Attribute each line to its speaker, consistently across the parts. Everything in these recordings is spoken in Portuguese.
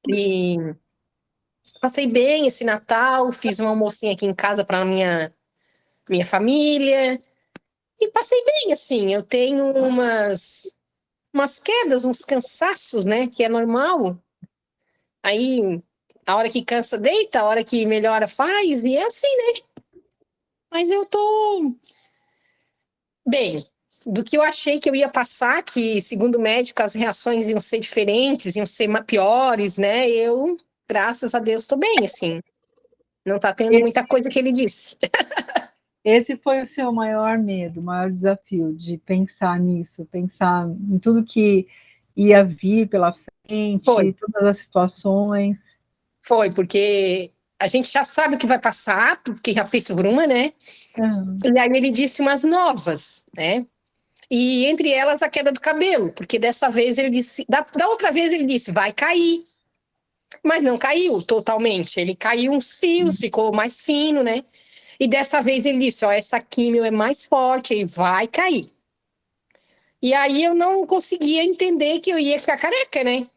Speaker 1: e passei bem esse Natal, fiz uma almocinha aqui em casa para minha família e passei bem, assim. Eu tenho umas quedas, uns cansaços, né, que é normal. Aí, a hora que cansa, deita, a hora que melhora, faz, e é assim, né? Mas eu tô bem. Do que eu achei que eu ia passar, que, segundo o médico, as reações iam ser diferentes, iam ser piores, né? Eu, graças a Deus, tô bem, assim. Não tá tendo
Speaker 2: Esse,
Speaker 1: muita coisa que ele disse.
Speaker 2: esse foi o seu maior medo, o maior desafio, de pensar nisso, pensar em tudo que ia vir pela
Speaker 1: Foi,
Speaker 2: frente, todas as situações.
Speaker 1: foi, porque a gente já sabe o que vai passar, porque já fez por uma, né?
Speaker 2: Aham.
Speaker 1: E aí ele disse umas novas, né? E entre elas a queda do cabelo, porque dessa vez ele disse, da outra vez ele disse, vai cair, mas não caiu totalmente. Ele caiu uns fios, ficou mais fino, né? E dessa vez ele disse, ó, essa químio é mais forte e vai cair. E aí eu não conseguia entender que eu ia ficar careca, né?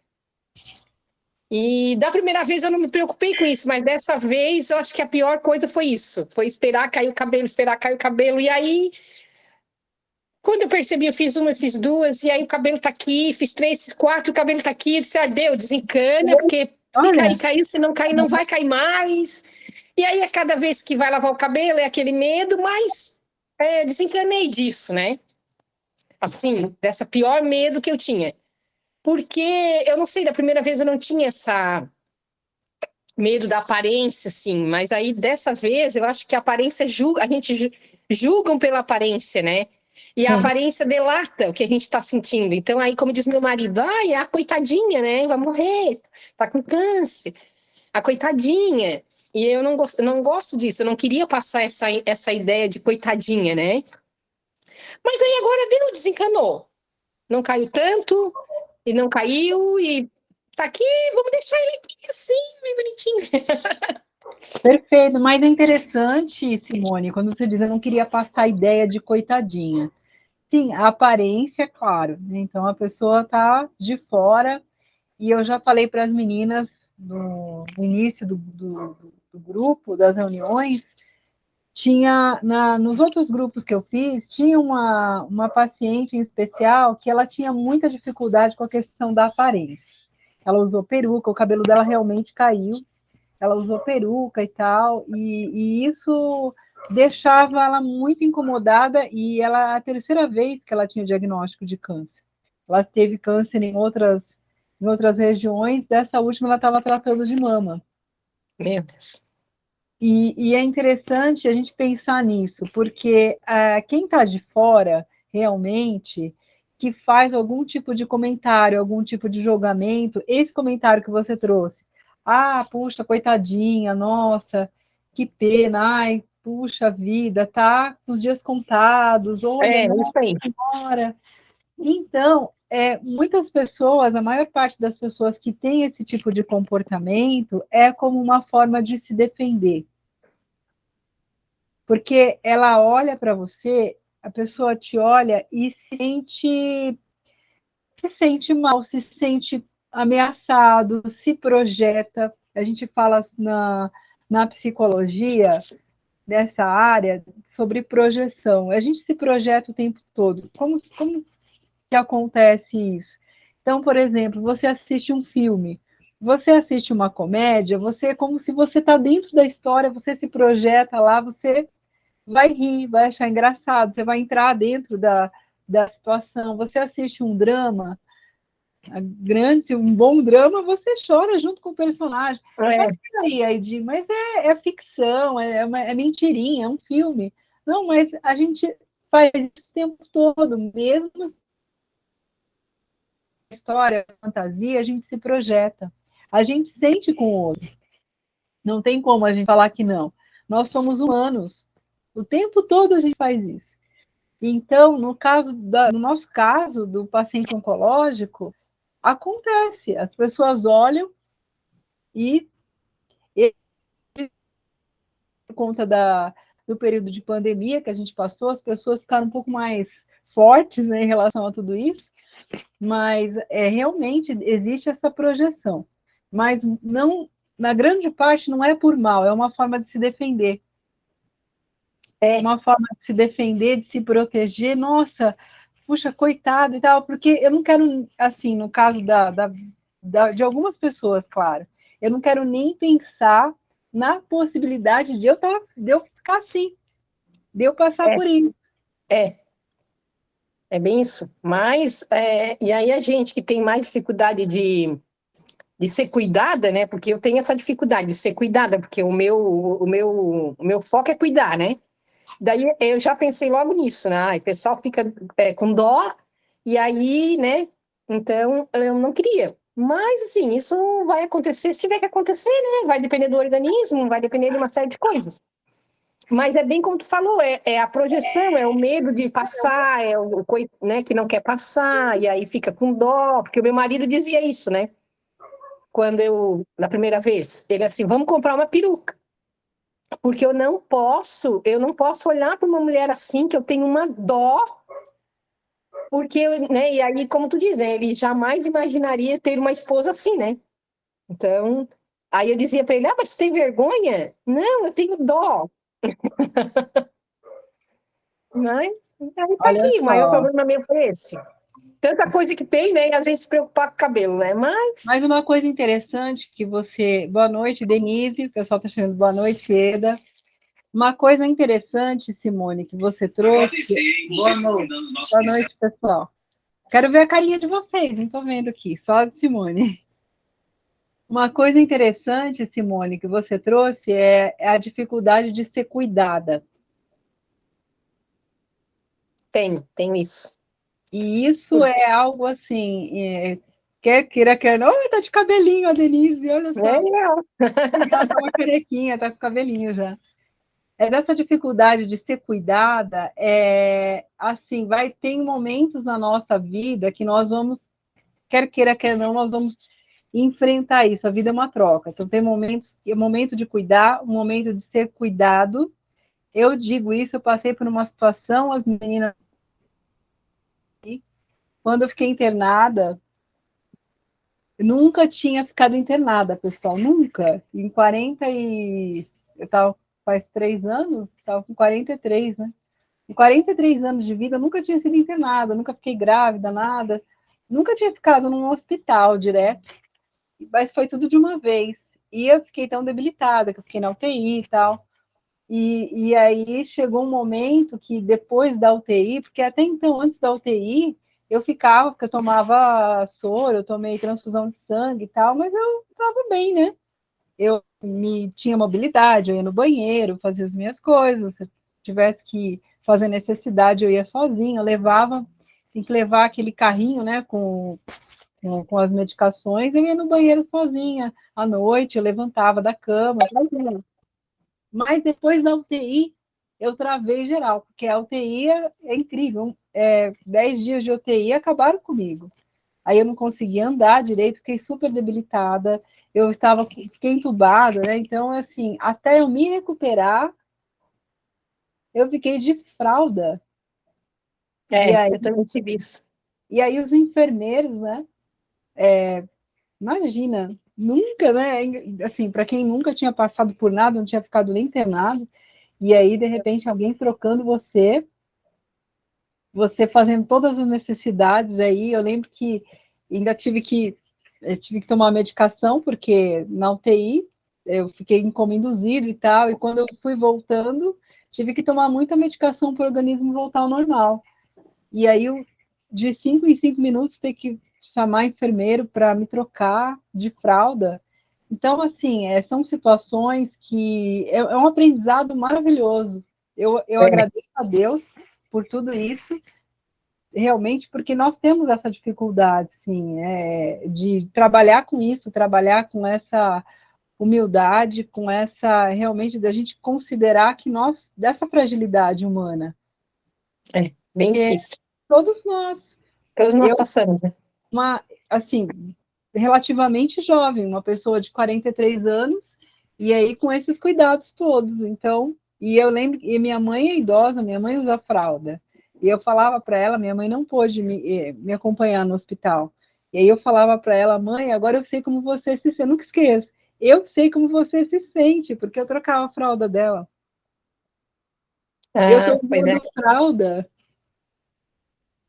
Speaker 1: E da primeira vez eu não me preocupei com isso, mas dessa vez eu acho que a pior coisa foi isso. Foi esperar cair o cabelo, esperar cair o cabelo. E aí, quando eu percebi, eu fiz uma, eu fiz duas, e aí o cabelo tá aqui, fiz três, fiz quatro, o cabelo tá aqui. Eu disse, ah, deu, desencana, porque se cair,
Speaker 2: Olha,
Speaker 1: caiu, se não cair, não vai cair mais. E aí, a cada vez que vai lavar o cabelo, é aquele medo, mas desencanei disso, né? Assim, dessa pior medo que eu tinha. Porque eu não sei, da primeira vez eu não tinha essa medo da aparência, assim, mas aí dessa vez eu acho que a aparência julga, a gente julgam pela aparência, né? E a
Speaker 2: sim.
Speaker 1: aparência delata o que a gente está sentindo. Então, aí, como diz meu marido, ai, a coitadinha, né? Vai morrer, tá com câncer, a coitadinha. E eu não gosto disso, eu não queria passar essa ideia de coitadinha, né? Mas aí agora deu, desencanou. Não caiu tanto, e não caiu, e tá aqui, vamos deixar ele aqui assim, bem bonitinho.
Speaker 2: Perfeito, mas é interessante, Simone, quando você diz eu não queria passar a ideia de coitadinha. Sim, a aparência, claro, né? Então a pessoa está de fora, e eu já falei para as meninas no início do grupo, das reuniões, nos outros grupos que eu fiz, tinha uma paciente em especial que ela tinha muita dificuldade com a questão da aparência. Ela usou peruca, o cabelo dela realmente caiu, ela usou peruca e tal, e isso deixava ela muito incomodada, e ela, a terceira vez que ela tinha diagnóstico de câncer. Ela teve câncer em outras regiões, dessa última ela estava tratando de mama.
Speaker 1: Meu Deus.
Speaker 2: E é interessante a gente pensar nisso, porque quem está de fora, realmente, que faz algum tipo de comentário, algum tipo de julgamento, esse comentário que você trouxe, ah, puxa, coitadinha, nossa, que pena, ai, puxa vida, tá com os dias contados, olha,
Speaker 1: É,
Speaker 2: nossa
Speaker 1: isso aí.
Speaker 2: senhora. Então, muitas pessoas, a maior parte das pessoas que tem esse tipo de comportamento é como uma forma de se defender, porque ela olha para você, a pessoa te olha e se sente mal, se sente ameaçado, se projeta. A gente fala na psicologia, dessa área, sobre projeção. A gente se projeta o tempo todo. Como que acontece isso? Então, por exemplo, você assiste um filme, você assiste uma comédia, você é como se você está dentro da história, você se projeta lá, você vai rir, vai achar engraçado, você vai entrar dentro da situação. Você assiste um drama, um bom drama, você chora junto com o personagem. Mas
Speaker 1: É,
Speaker 2: peraí, Aidi, mas é ficção, é mentirinha, é um filme. Não, mas a gente faz isso o tempo todo, mesmo na história, fantasia, a gente se projeta. A gente sente com o outro. Não tem como a gente falar que não. Nós somos humanos. O tempo todo a gente faz isso. Então, no nosso caso, do paciente oncológico, acontece. As pessoas olham e por conta do período de pandemia que a gente passou, as pessoas ficaram um pouco mais fortes, né, em relação a tudo isso. Mas realmente existe essa projeção. Mas não, na grande parte não é por mal, é uma forma de se defender.
Speaker 1: É,
Speaker 2: Uma forma de se defender, de se proteger. Nossa, puxa, coitado e tal, porque eu não quero, assim, no caso de algumas pessoas, claro, eu não quero nem pensar na possibilidade de eu ficar assim, de eu passar
Speaker 1: é,
Speaker 2: por isso.
Speaker 1: é, é bem isso. Mas, e aí a gente que tem mais dificuldade de ser cuidada, né? Porque eu tenho essa dificuldade de ser cuidada, porque o meu foco é cuidar, né? Daí eu já pensei logo nisso, né? Ai, o pessoal fica com dó, e aí, né? Então eu não queria. Mas, assim, isso vai acontecer se tiver que acontecer, né? Vai depender do organismo, vai depender de uma série de coisas. Mas é bem como tu falou, é a projeção, é o medo de passar, né, que não quer passar, e aí fica com dó, porque o meu marido dizia isso, né? Na primeira vez, ele assim, vamos comprar uma peruca. Porque eu não posso olhar para uma mulher assim, que eu tenho uma dó, porque, né, e aí, como tu diz, né, ele jamais imaginaria ter uma esposa assim, né? Então, aí eu dizia para ele, mas você tem vergonha? Não, eu tenho dó. Mas, aí tá
Speaker 2: Olha
Speaker 1: aqui, o maior
Speaker 2: só,
Speaker 1: problema meu foi esse. Tanta coisa que tem, né, e às vezes se preocupar com o cabelo, né?
Speaker 2: mas
Speaker 1: Mas,
Speaker 2: uma coisa interessante que você... Boa noite, Denise, o pessoal está chamando boa noite, Eda. Uma coisa interessante, Simone, que você trouxe... Boa noite, pessoal. Quero ver a carinha de vocês, não estou vendo aqui, só a Simone. Uma coisa interessante, Simone, que você trouxe é a dificuldade de ser cuidada.
Speaker 1: tem isso.
Speaker 2: E isso é algo assim, quer queira, quer não. Oi, tá de cabelinho a Denise, olha só.
Speaker 1: Não.
Speaker 2: Ela tá uma carequinha, tá com cabelinho já. É dessa dificuldade de ser cuidada, assim, tem momentos na nossa vida que nós vamos, quer queira, quer não, nós vamos enfrentar isso. A vida é uma troca. Então, tem momentos que é momento de cuidar, um momento de ser cuidado. Eu digo isso, eu passei por uma situação, as meninas, quando eu fiquei internada, eu nunca tinha ficado internada, pessoal, nunca. Em 40 e... Eu estava faz 3 anos, estava com 43, né? Em 43 anos de vida, eu nunca tinha sido internada, nunca fiquei grávida, nada. Nunca tinha ficado num hospital direto, mas foi tudo de uma vez. E eu fiquei tão debilitada, que eu fiquei na UTI e tal. E aí chegou um momento que depois da UTI, porque até então, antes da UTI, eu ficava, porque eu tomava soro, eu tomei transfusão de sangue e tal, mas eu estava bem, né? Tinha mobilidade, eu ia no banheiro, fazia as minhas coisas, se tivesse que fazer necessidade, eu ia sozinha, eu levava, tem que levar aquele carrinho, né, com as medicações, eu ia no banheiro sozinha, à noite, eu levantava da cama, mas depois da UTI, eu travei geral, porque a UTI é incrível. 10 dias de UTI acabaram comigo. Aí eu não conseguia andar direito, fiquei super debilitada. Fiquei entubada, né? Então, assim, até eu me recuperar, eu fiquei de fralda. E aí,
Speaker 1: Eu também tive isso.
Speaker 2: e aí os enfermeiros, né? Imagina, nunca, né? Assim, para quem nunca tinha passado por nada, não tinha ficado nem internado, e aí, de repente, alguém trocando você fazendo todas as necessidades aí. Eu lembro que ainda tive que tomar uma medicação, porque na UTI eu fiquei em coma induzido e tal, e quando eu fui voltando, tive que tomar muita medicação para o organismo voltar ao normal. E aí, de 5 em 5 minutos, ter que chamar enfermeiro para me trocar de fralda. Então, assim, são situações que é um aprendizado maravilhoso. Eu
Speaker 1: É,
Speaker 2: agradeço a Deus por tudo isso, realmente, porque nós temos essa dificuldade, sim, de trabalhar com isso, trabalhar com essa humildade, com essa, realmente, da gente considerar que dessa fragilidade humana,
Speaker 1: bem
Speaker 2: porque
Speaker 1: difícil.
Speaker 2: todos nós,
Speaker 1: Todos nós
Speaker 2: eu,
Speaker 1: passamos, né?
Speaker 2: assim, relativamente jovem, uma pessoa de 43 anos, e aí com esses cuidados todos, então, e eu lembro, e minha mãe é idosa, minha mãe usa fralda, E eu falava para ela, minha mãe não pôde me acompanhar no hospital. E aí eu falava para ela, mãe, agora eu sei como você se sente, nunca esqueça. Eu sei como você se sente, porque eu trocava a fralda dela. Eu
Speaker 1: Ah, pois é.
Speaker 2: trocando fralda.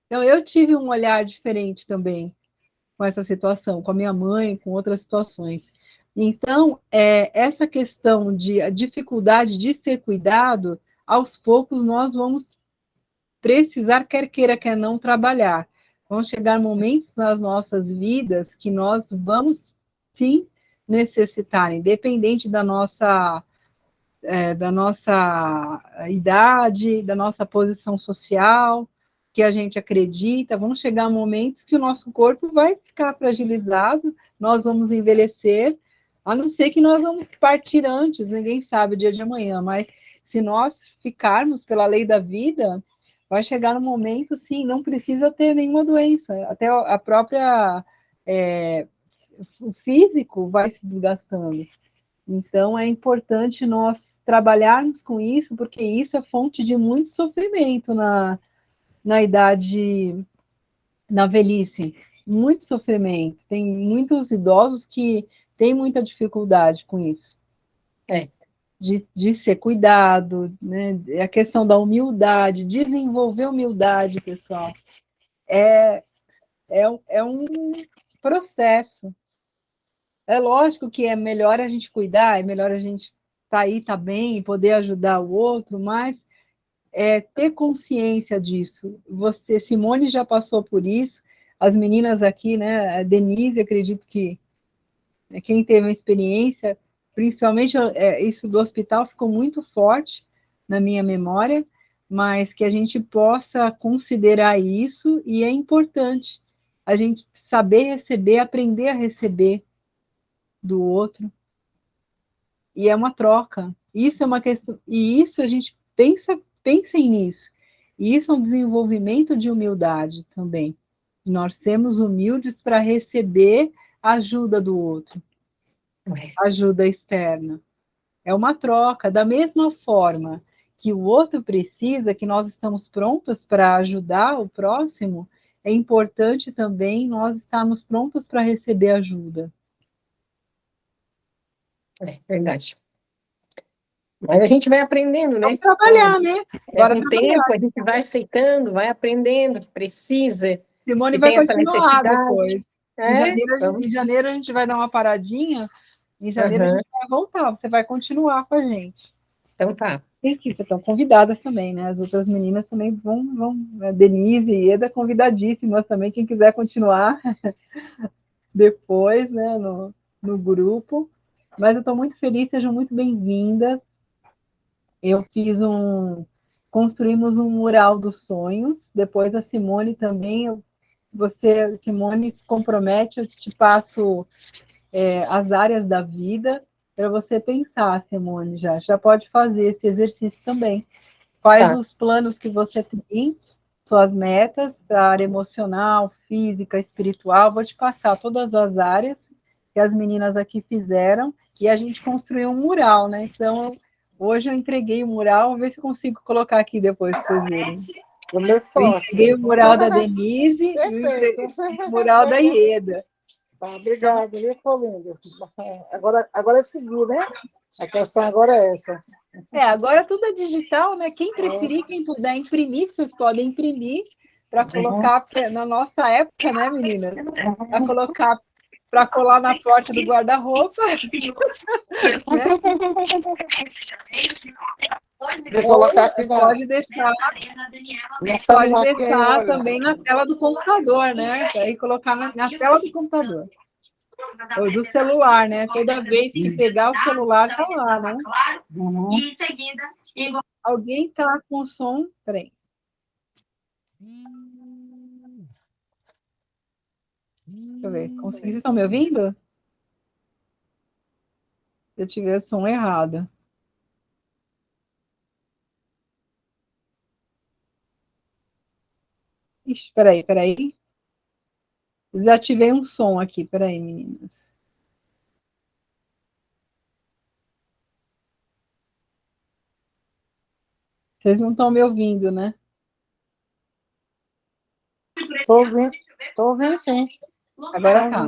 Speaker 2: Então eu tive um olhar diferente também com essa situação, com a minha mãe, com outras situações. Então, essa questão de a dificuldade de ser cuidado, aos poucos nós vamos precisar, quer queira, quer não, trabalhar. Vão chegar momentos nas nossas vidas que nós vamos, sim, necessitar, independente da nossa idade, da nossa posição social, que a gente acredita, vão chegar momentos que o nosso corpo vai ficar fragilizado, nós vamos envelhecer, a não ser que nós vamos partir antes, ninguém sabe o dia de amanhã, mas se nós ficarmos pela lei da vida, vai chegar no momento, sim, não precisa ter nenhuma doença, até a própria, o físico vai se desgastando. Então, é importante nós trabalharmos com isso, porque isso é fonte de muito sofrimento na idade, na velhice. Muito sofrimento. Tem muitos idosos que têm muita dificuldade com isso.
Speaker 1: É,
Speaker 2: De ser cuidado, né? A questão da humildade, desenvolver humildade, pessoal. É um processo. É lógico que é melhor a gente cuidar, é melhor a gente estar aí, estar bem e poder ajudar o outro, mas ter consciência disso. Você, Simone, já passou por isso, as meninas aqui, né, a Denise, acredito que quem teve uma experiência, principalmente isso do hospital ficou muito forte na minha memória, mas que a gente possa considerar isso, e é importante a gente saber receber, aprender a receber do outro, e é uma troca. Isso é uma questão, e isso a gente pensem nisso. E isso é um desenvolvimento de humildade também. Nós sermos humildes para receber a ajuda do outro, ajuda externa. É uma troca, da mesma forma que o outro precisa, que nós estamos prontos para ajudar o próximo, é importante também nós estarmos prontos para receber ajuda.
Speaker 1: verdade. Mas a gente vai aprendendo,
Speaker 2: Vamos
Speaker 1: né?
Speaker 2: trabalhar, né? Bora
Speaker 1: Com o
Speaker 2: trabalhar.
Speaker 1: tempo, a gente vai aceitando, vai aprendendo que precisa,
Speaker 2: Simone
Speaker 1: que
Speaker 2: vai
Speaker 1: tem essa
Speaker 2: continuar
Speaker 1: necessidade.
Speaker 2: depois.
Speaker 1: É, vamos.
Speaker 2: Em janeiro a gente vai dar uma paradinha. Em janeiro a
Speaker 1: Aham.
Speaker 2: gente vai voltar. Você vai continuar com a gente.
Speaker 1: Então tá.
Speaker 2: E que estão convidadas também, né? As outras meninas também vão. A Denise e Eda convidadíssimas também. Quem quiser continuar depois, né? No grupo. Mas eu estou muito feliz. Sejam muito bem-vindas. Eu construímos um mural dos sonhos. Depois a Simone também. Você, Simone, se compromete, eu te passo as áreas da vida para você pensar, Simone, já pode fazer esse exercício também. Faz
Speaker 1: Tá.
Speaker 2: os planos que você tem, suas metas, para a área emocional, física, espiritual, vou te passar todas as áreas que as meninas aqui fizeram, e a gente construiu um mural, né? Então, hoje eu entreguei o mural, vou ver se eu consigo colocar aqui depois para vocês verem.
Speaker 3: O meu
Speaker 2: Eu
Speaker 3: forte.
Speaker 2: entreguei o mural da Denise e
Speaker 3: Perfeito.
Speaker 2: o mural da Ieda.
Speaker 3: Tá, obrigado, viu, Paulinho? Agora é seguir, né? A questão agora é essa.
Speaker 2: Agora tudo é digital, né? Quem preferir, quem puder imprimir, vocês podem imprimir para colocar na nossa época, né, meninas? Para colocar, para colar na porta do guarda-roupa, né?
Speaker 3: Vou colocar aqui
Speaker 2: Pode deixar, pode deixar também na tela do computador, né? Aí colocar na tela do computador. Ou do celular, né? Toda vez que pegar o celular, tá lá, né?
Speaker 3: Uhum.
Speaker 2: Alguém tá com som? Peraí. Deixa eu ver. Vocês estão me ouvindo? Se eu tiver o som errado. Ixi, peraí. Desativei um som aqui. Peraí, meninas. Vocês não estão me ouvindo, né?
Speaker 3: Tô ouvindo sim.
Speaker 2: Agora tá.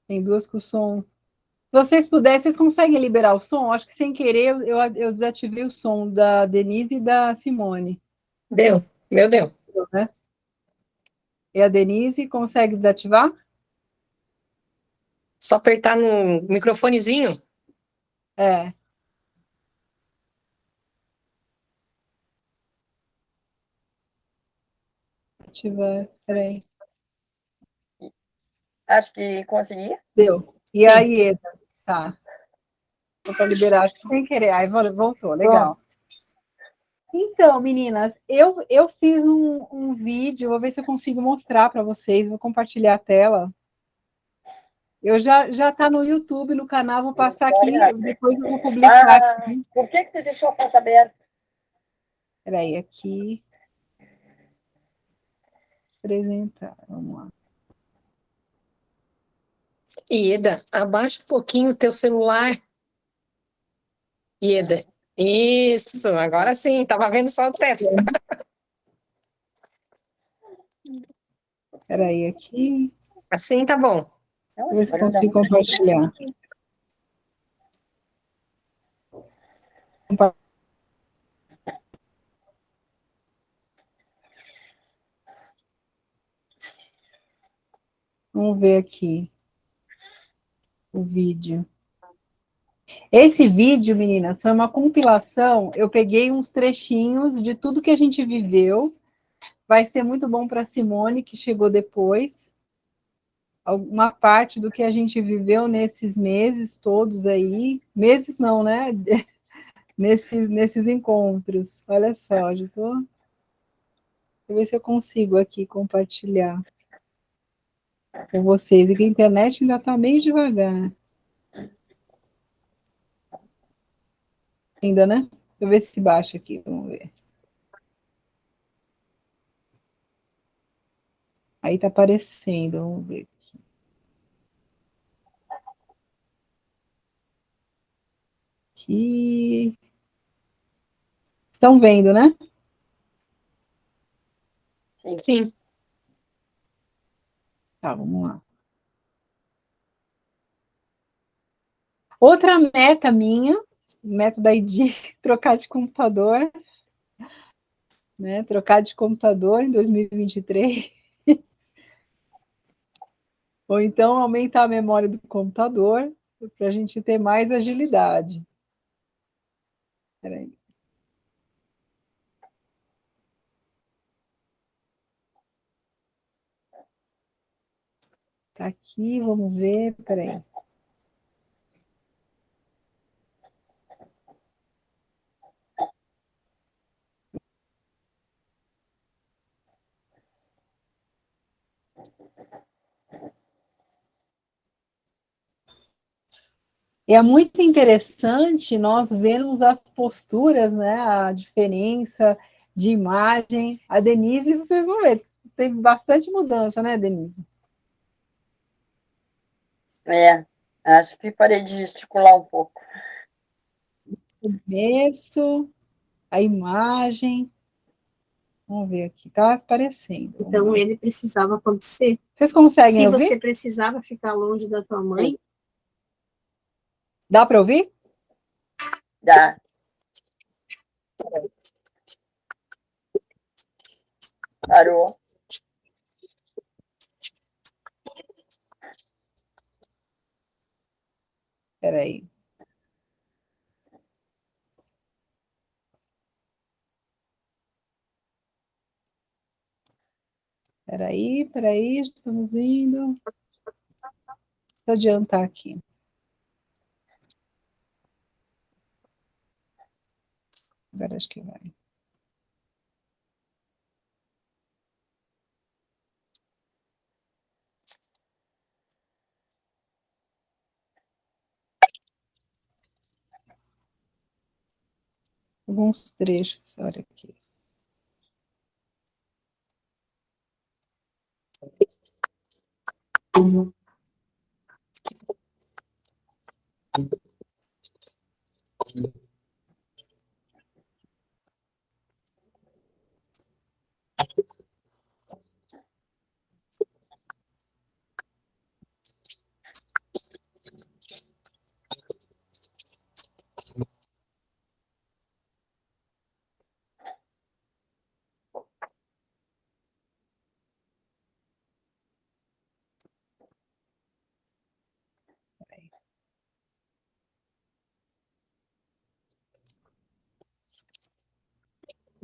Speaker 2: Tem duas com som. Se vocês puderem, vocês conseguem liberar o som? Acho que sem querer eu desativei o som da Denise e da Simone.
Speaker 1: Deu, deu.
Speaker 2: Né? E a Denise consegue desativar?
Speaker 1: Só apertar no microfonezinho.
Speaker 2: É. Ativar, peraí.
Speaker 4: Acho que consegui.
Speaker 2: Deu. E
Speaker 1: Sim.
Speaker 2: a Ieda? Tá. Vou para liberar, acho que sem querer. Aí voltou, legal. Então, meninas, eu fiz um vídeo, vou ver se eu consigo mostrar para vocês, vou compartilhar a tela. Eu já tá no YouTube, no canal, vou passar aqui, depois eu vou publicar aqui.
Speaker 4: Por que tu deixou a porta aberta?
Speaker 2: Peraí, aqui. Apresentar, vamos lá.
Speaker 1: Ieda, abaixa um pouquinho o teu celular. Ieda. Isso, agora sim, tava vendo só o teto.
Speaker 2: Peraí, aqui.
Speaker 1: Assim tá bom.
Speaker 2: Vou ver se eu consigo compartilhar. Vamos ver aqui o vídeo. Esse vídeo, meninas, foi uma compilação. Eu peguei uns trechinhos de tudo que a gente viveu. Vai ser muito bom para a Simone, que chegou depois. Alguma parte do que a gente viveu nesses meses todos aí. Meses não, né? Nesses encontros. Olha só, já tô. Deixa eu ver se eu consigo aqui compartilhar com vocês. E que a internet ainda está meio devagar. Ainda, né? Deixa eu ver se baixa aqui, vamos ver. Aí tá aparecendo, vamos ver. Aqui. Estão vendo, né?
Speaker 1: Sim.
Speaker 2: Tá, vamos lá. Outra meta minha, meta da ID, trocar de computador, né? Trocar de computador em 2023. Ou então aumentar a memória do computador para a gente ter mais agilidade. Peraí. Tá aqui, vamos ver, peraí. E é muito interessante nós vermos as posturas, né? A diferença de imagem. A Denise, vocês vão ver, teve bastante mudança, né, Denise?
Speaker 4: Acho que parei de gesticular um pouco.
Speaker 2: O começo, a imagem. Vamos ver aqui, tá aparecendo.
Speaker 5: Então, ele precisava acontecer.
Speaker 2: Vocês conseguem
Speaker 5: Se
Speaker 2: ouvir?
Speaker 5: você precisava ficar longe da tua mãe,
Speaker 2: Dá para ouvir?
Speaker 4: Dá. Parou.
Speaker 2: Peraí. Peraí, estamos indo. Vou adiantar aqui. Agora acho que vai. Alguns trechos, olha aqui.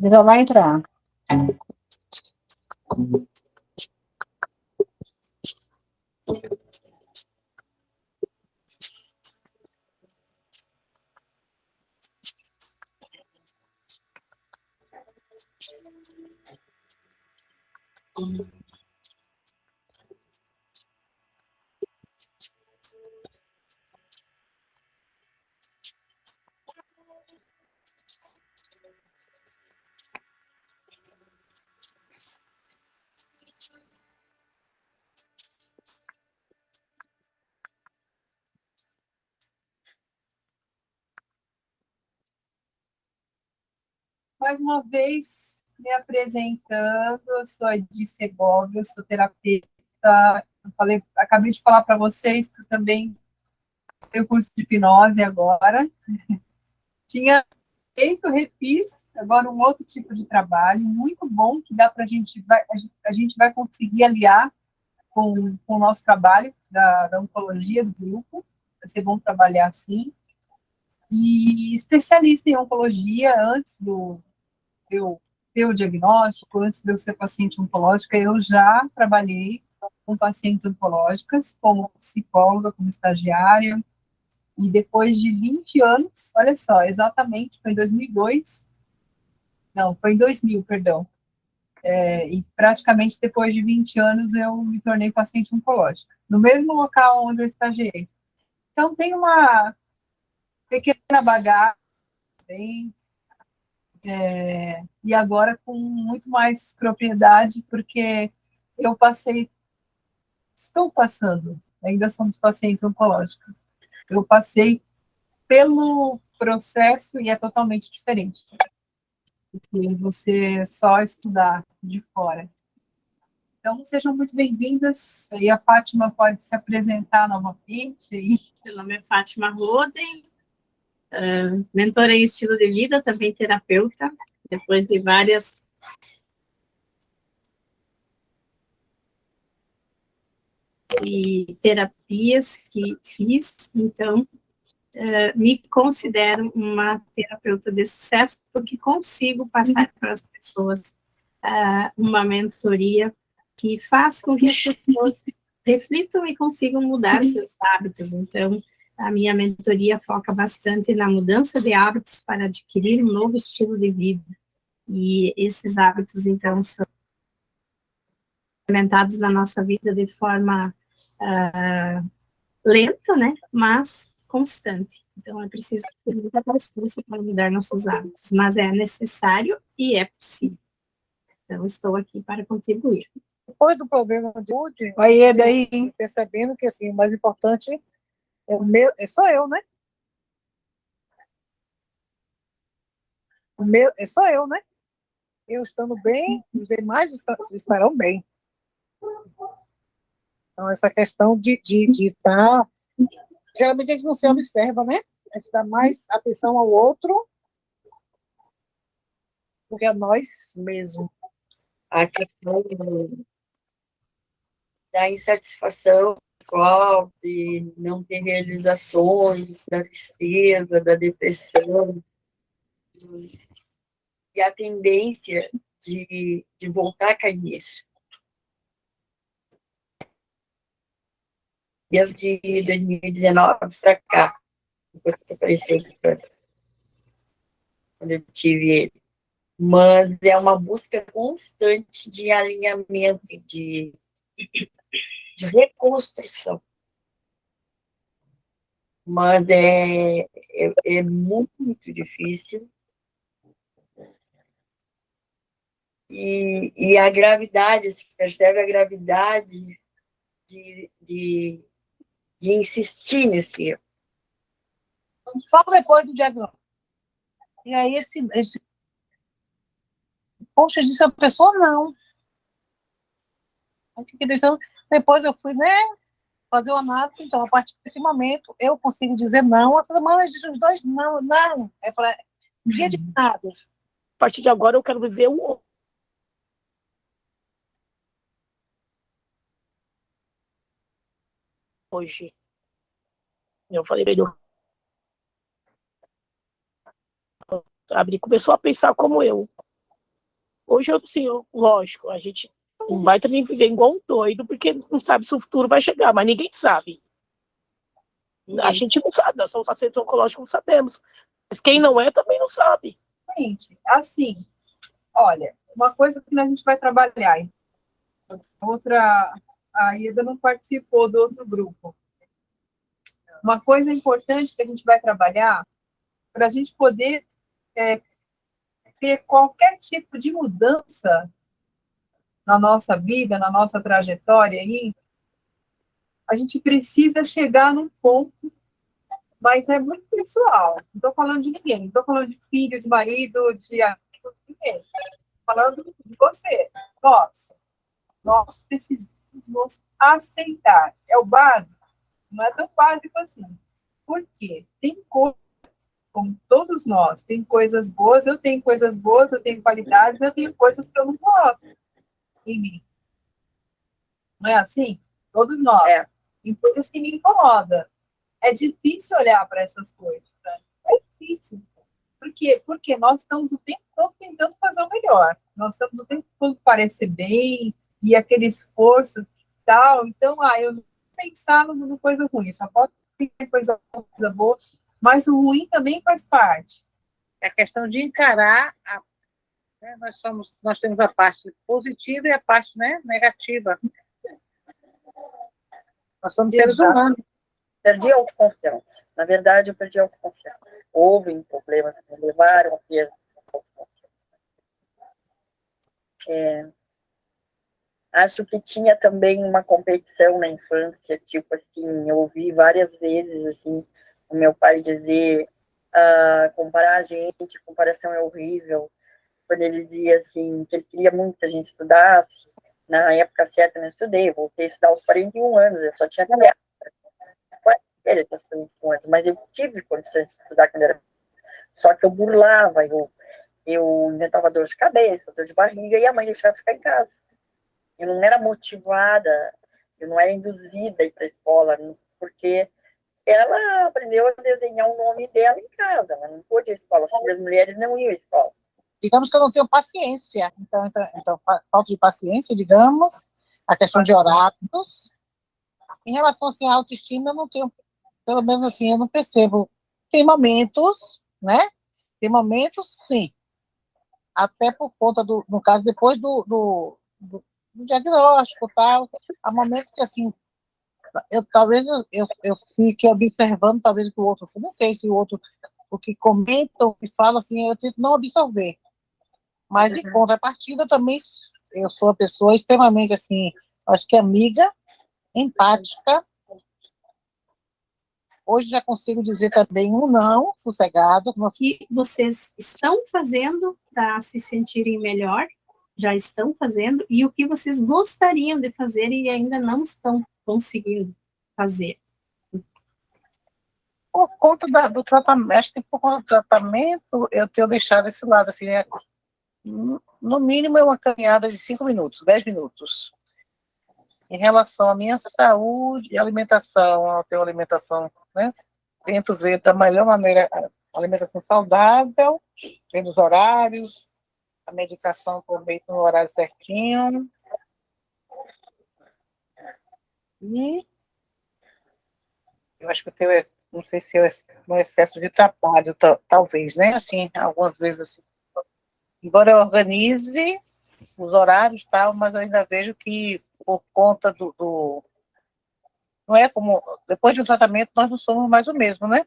Speaker 3: Ele já vai entrar.
Speaker 2: Mais uma vez, me apresentando, eu sou a Edi Segovia, sou terapeuta. Acabei de falar para vocês que eu também tenho curso de hipnose agora. Tinha feito, refiz, agora um outro tipo de trabalho, muito bom, que dá para a gente vai conseguir aliar com o nosso trabalho da oncologia do grupo, vai ser bom trabalhar assim. E especialista em oncologia, antes do eu ter o diagnóstico, antes de eu ser paciente oncológica, eu já trabalhei com pacientes oncológicas, como psicóloga, como estagiária, e depois de 20 anos, olha só, exatamente, foi em 2002, não, foi em 2000, perdão, e praticamente depois de 20 anos eu me tornei paciente oncológica, no mesmo local onde eu estagiei. Então, tem uma pequena bagagem, e agora com muito mais propriedade, porque eu estou passando, ainda somos pacientes oncológicos, eu passei pelo processo e é totalmente diferente do que você só estudar de fora. Então, sejam muito bem-vindas, e a Fátima pode se apresentar novamente.
Speaker 5: Meu nome é Fátima Roden, mentora em estilo de vida, também terapeuta, depois de várias terapias que fiz, então, me considero uma terapeuta de sucesso, porque consigo passar para as pessoas uma mentoria que faz com que as pessoas reflitam e consigam mudar seus hábitos. Então, a minha mentoria foca bastante na mudança de hábitos para adquirir um novo estilo de vida. E esses hábitos, então, são implementados na nossa vida de forma lenta, né, mas constante. Então, é preciso ter muita constância para mudar nossos hábitos, mas é necessário e é possível. Então, estou aqui para contribuir.
Speaker 3: Depois do problema de saúde,
Speaker 2: Oi, Eda aí.
Speaker 3: percebendo que assim, o mais importante sou eu, né? Sou eu, né? Eu estando bem, os demais estarão bem. Então, essa questão de estar. Geralmente a gente não se observa, né? A gente dá mais atenção ao outro do que a nós mesmos.
Speaker 4: A questão da insatisfação pessoal, de não ter realizações, da tristeza, da depressão, e a tendência de voltar a cair nisso. Desde 2019 para cá, depois que apareceu o câncer, quando eu tive ele. Mas é uma busca constante de alinhamento, de reconstrução. Mas é muito difícil. E a gravidade, se percebe a gravidade de insistir nesse erro.
Speaker 3: Logo depois do diagnóstico. E aí, poxa, disse a pessoa não. Aí fiquei pensando, depois eu fui, né, fazer uma análise, então, a partir desse momento, eu consigo dizer não. A semana disse os dois não, não, é para dia de nada. A partir de agora, eu quero viver o hoje. Eu falei, ele começou a pensar como eu. Hoje, assim, lógico, a gente não vai também viver igual um doido, porque não sabe se o futuro vai chegar, mas ninguém sabe. A gente não sabe, nós somos pacientes oncológicos, não sabemos. Mas quem não é, também não sabe.
Speaker 2: Gente, assim, olha, uma coisa que a gente vai trabalhar, a Ida não participou do outro grupo. Uma coisa importante que a gente vai trabalhar, para a gente poder ter qualquer tipo de mudança na nossa vida, na nossa trajetória aí, a gente precisa chegar num ponto, mas é muito pessoal. Não estou falando de ninguém, não estou falando de filho, de marido, de amigo, de ninguém. Estou falando de você. Nós precisamos nos aceitar. É o básico, não é tão básico assim. Por quê? Tem coisas, como todos nós, tem coisas boas, eu tenho coisas boas, eu tenho qualidades, eu tenho coisas que eu não gosto em mim. Não é assim? Todos nós.
Speaker 4: É.
Speaker 2: Tem coisas que me incomodam. É difícil olhar para essas coisas. Né? É difícil. Por quê? Porque nós estamos o tempo todo tentando fazer o melhor. Nós estamos o tempo todo parecer bem, e aquele esforço e tal. Então, eu não vou pensar no coisa ruim, só pode ter coisa boa, mas o ruim também faz parte.
Speaker 3: É questão de encarar, né, nós temos a parte positiva e a parte, né, negativa. Nós somos seres humanos.
Speaker 4: Perdi a autoconfiança. Na verdade, eu perdi a autoconfiança. Houve problemas que me levaram a perder a autoconfiança. Acho que tinha também uma competição na infância, tipo assim, eu ouvi várias vezes, assim, o meu pai dizer, comparar a gente, comparação é horrível, quando ele dizia, assim, que ele queria muito que a gente estudasse, na época certa eu não estudei, eu voltei a estudar aos 41 anos, eu só tinha galera, aos 41 anos, mas eu tive condições de estudar quando era, só que eu burlava, eu inventava dor de cabeça, dor de barriga, e a mãe deixava ficar em casa. Eu não era motivada, eu não era induzida a ir para a escola, porque ela aprendeu a desenhar o nome dela em casa, ela não pôde ir à escola, as mulheres não iam à escola.
Speaker 3: Digamos que eu não tenho paciência, então falta de paciência, digamos, a questão de horários. Em relação assim, à autoestima, eu não tenho, pelo menos assim, eu não percebo. Tem momentos, né? Tem momentos, sim. Até por conta no caso, depois do diagnóstico, tal, há momentos que, assim, talvez eu fique observando, talvez que o outro, não sei se o outro, o que comenta, o que fala, assim, eu tento não absorver. Mas, em contrapartida, também, eu sou uma pessoa extremamente, assim, acho que amiga, empática. Hoje já consigo dizer também um não, sossegado.
Speaker 5: O que vocês estão fazendo para se sentirem melhor, já estão fazendo, e o que vocês gostariam de fazer e ainda não estão conseguindo fazer.
Speaker 3: Por conta do tratamento, acho que por conta do tratamento, eu tenho deixado esse lado, assim, no mínimo é uma caminhada de 5 minutos, 10 minutos. Em relação à minha saúde e alimentação, eu tenho alimentação, né? Tento ver da melhor maneira a alimentação saudável, vendo os horários, a medicação também no horário certinho. E eu acho que eu tenho, não sei se é um excesso de trabalho, talvez, né? Assim, algumas vezes, assim, embora eu organize os horários e tal, mas eu ainda vejo que por conta não é como, depois de um tratamento, nós não somos mais o mesmo, né?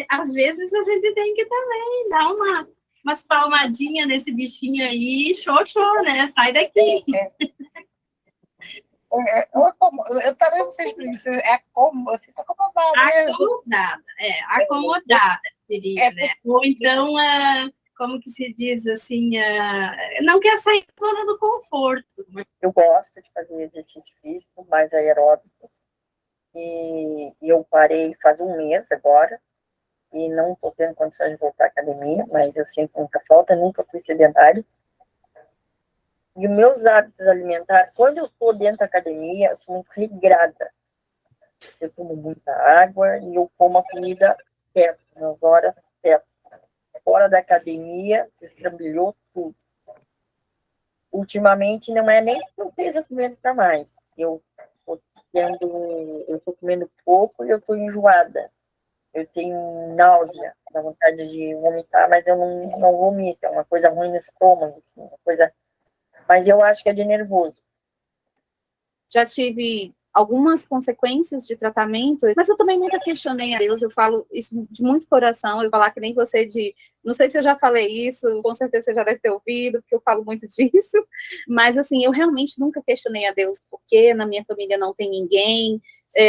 Speaker 5: Às vezes a gente tem que também dar umas palmadinhas nesse bichinho aí, xoxô, né? Sai daqui.
Speaker 3: Eu talvez não seja isso, eu fico acomodada.
Speaker 5: Acomodada, diria, né? Ou então, como que se diz assim, não quer sair toda do conforto.
Speaker 4: Eu gosto de fazer exercício físico, mais aeróbico, e eu parei faz um mês agora, e não estou tendo condições de voltar à academia, mas eu sinto muita falta, nunca fui sedentário. E os meus hábitos alimentares, quando eu estou dentro da academia, eu sou muito regrada. Eu tomo muita água e eu como a comida certa, nas horas certas. fora da academia, estrambilhou tudo. Ultimamente, não é nem que eu esteja comendo para mais. Eu estou comendo pouco e eu estou enjoada. Eu tenho náusea, dá vontade de vomitar, mas eu não vomito. É uma coisa ruim no estômago, assim, uma coisa... Mas eu acho que é de nervoso.
Speaker 6: Já tive algumas consequências de tratamento, mas eu também nunca questionei a Deus, eu falo isso de muito coração, eu falar que nem você não sei se eu já falei isso, com certeza você já deve ter ouvido, porque eu falo muito disso, mas assim, eu realmente nunca questionei a Deus, porque na minha família não tem ninguém,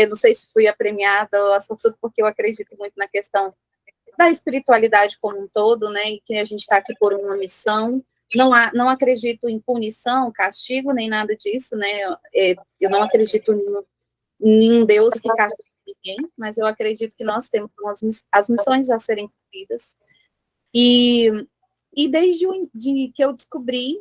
Speaker 6: não sei se fui apremiada, sobretudo porque eu acredito muito na questão da espiritualidade como um todo, né, e que a gente está aqui por uma missão. Não acredito em punição, castigo, nem nada disso, né? Eu não acredito em um Deus que castiga ninguém, mas eu acredito que nós temos as missões a serem cumpridas. E desde que eu descobri,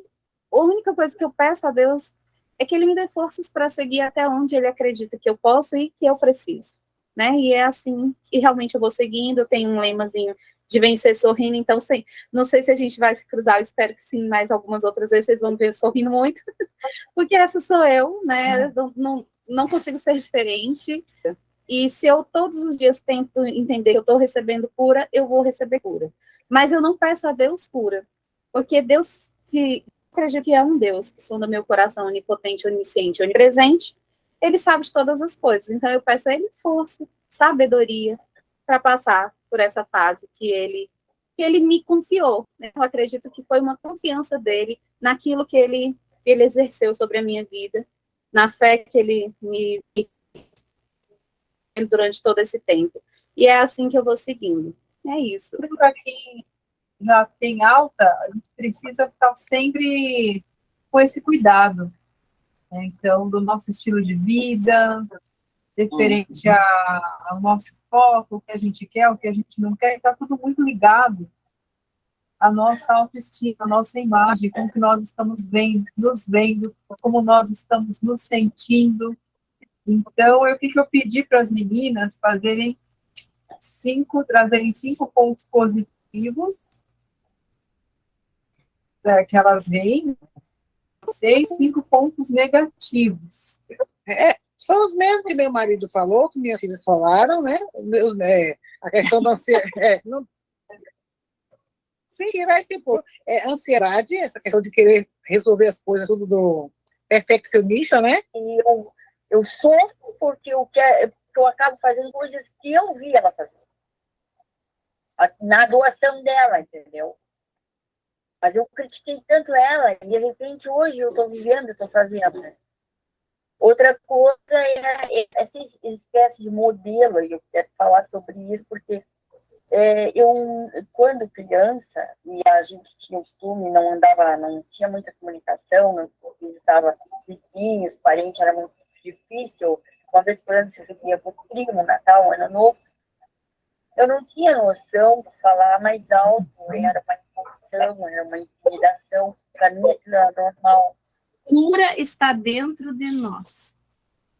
Speaker 6: a única coisa que eu peço a Deus é que Ele me dê forças para seguir até onde Ele acredita que eu posso e que eu preciso, né? E é assim que realmente eu vou seguindo. Eu tenho um lemazinho de vencer sorrindo, então não sei se a gente vai se cruzar, eu espero que sim, mas algumas outras vezes vocês vão me ver sorrindo muito, porque essa sou eu, né, não consigo ser diferente, e se eu todos os dias tento entender que eu estou recebendo cura, eu vou receber cura, mas eu não peço a Deus cura, porque Deus, se acredito que é um Deus, que sonda meu coração, onipotente, onisciente, onipresente, Ele sabe de todas as coisas, então eu peço a Ele força, sabedoria, para passar por essa fase que ele me confiou, né? Eu acredito que foi uma confiança dele naquilo que ele exerceu sobre a minha vida, na fé que ele me durante todo esse tempo. E é assim que eu vou seguindo. É isso.
Speaker 2: Para quem já tem alta, a gente precisa estar sempre com esse cuidado, né? Então, do nosso estilo de vida, referente ao nosso foco, o que a gente quer, o que a gente não quer, está tudo muito ligado à nossa autoestima, à nossa imagem, como que nós estamos nos vendo, como nós estamos nos sentindo. Então, o que eu pedi para as meninas trazerem 5 pontos positivos que elas veem, 5 pontos negativos.
Speaker 3: São os mesmos que meu marido falou, que minhas filhas falaram, né? A questão da ansiedade. Sim, que vai ser ansiedade, essa questão de querer resolver as coisas, tudo do perfeccionista, né?
Speaker 4: E eu sofro porque eu acabo fazendo coisas que eu vi ela fazer. Na doação dela, entendeu? Mas eu critiquei tanto ela, e de repente hoje eu estou vivendo, estou fazendo. Outra coisa é essa espécie de modelo, e eu quero falar sobre isso, porque eu, quando criança, e a gente tinha costume, não tinha muita comunicação, não estava vizinhos, parentes, era muito difícil. Uma vez por ano se via com o primo, Natal, Ano Novo. Eu não tinha noção de falar mais alto, era uma imposição, era uma intimidação. Para mim, aquilo era normal.
Speaker 5: Cura está dentro de nós,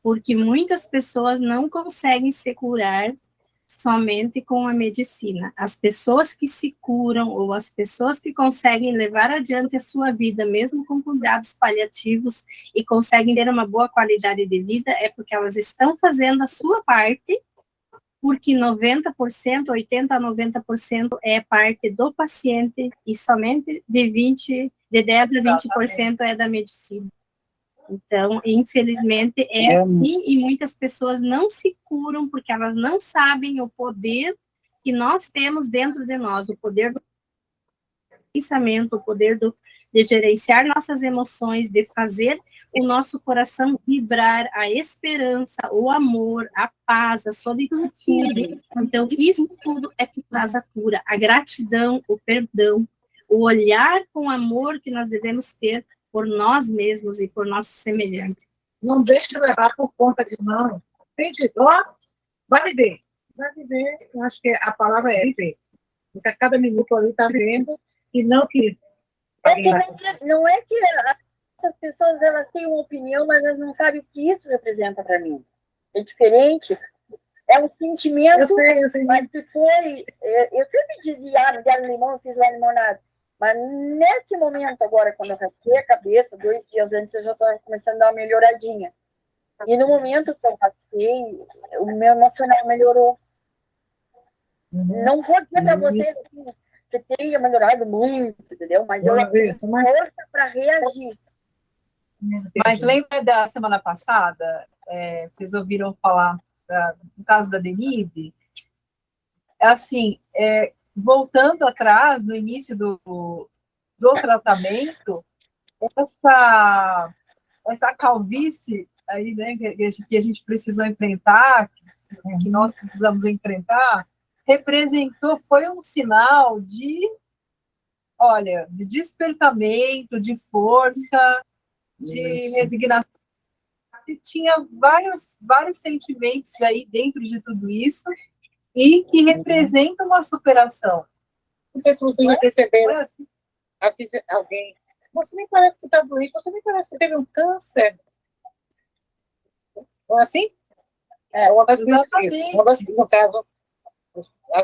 Speaker 5: porque muitas pessoas não conseguem se curar somente com a medicina. As pessoas que se curam ou as pessoas que conseguem levar adiante a sua vida, mesmo com cuidados paliativos, e conseguem ter uma boa qualidade de vida, é porque elas estão fazendo a sua parte, porque 90%, 80% a 90% é parte do paciente e somente de 10% a 20% é da medicina. Então, infelizmente, é assim, e muitas pessoas não se curam porque elas não sabem o poder que nós temos dentro de nós, o poder do pensamento, o poder de gerenciar nossas emoções, de fazer o nosso coração vibrar a esperança, o amor, a paz, a solitude. Então, isso tudo é que traz a cura, a gratidão, o perdão, o olhar com amor que nós devemos ter por nós mesmos e por nossos semelhantes.
Speaker 3: Não deixe levar por conta de não. Gente, vai viver. Vai viver. Eu acho que a palavra é viver. Porque a cada minuto ali está vendo e não que...
Speaker 4: Não é que as pessoas elas têm uma opinião, mas elas não sabem o que isso representa para mim. É diferente. é um sentimento,
Speaker 3: Eu sei.
Speaker 4: mas que foi... Eu sempre dizia, de limão, eu fiz uma limonada. Mas nesse momento agora, quando eu raspei a cabeça, 2 dias antes, eu já estava começando a dar uma melhoradinha. E no momento que eu raspei, o meu emocional melhorou. Não vou dizer para vocês que tenha melhorado muito, entendeu? Mas eu tenho força para reagir.
Speaker 2: Mas lembra da semana passada, vocês ouviram falar no caso da Denise? Assim, voltando atrás, no início do tratamento, essa calvície aí, né, que a gente precisou enfrentar, que nós precisamos enfrentar, foi um sinal de despertamento, de força, de resignação. Tinha vários sentimentos aí dentro de tudo isso e que representam uma superação.
Speaker 3: Não sei se vocês já perceberam, assim, alguém, você nem parece que está doente, você nem parece que teve um câncer. Não é assim? Uma das coisas, no caso,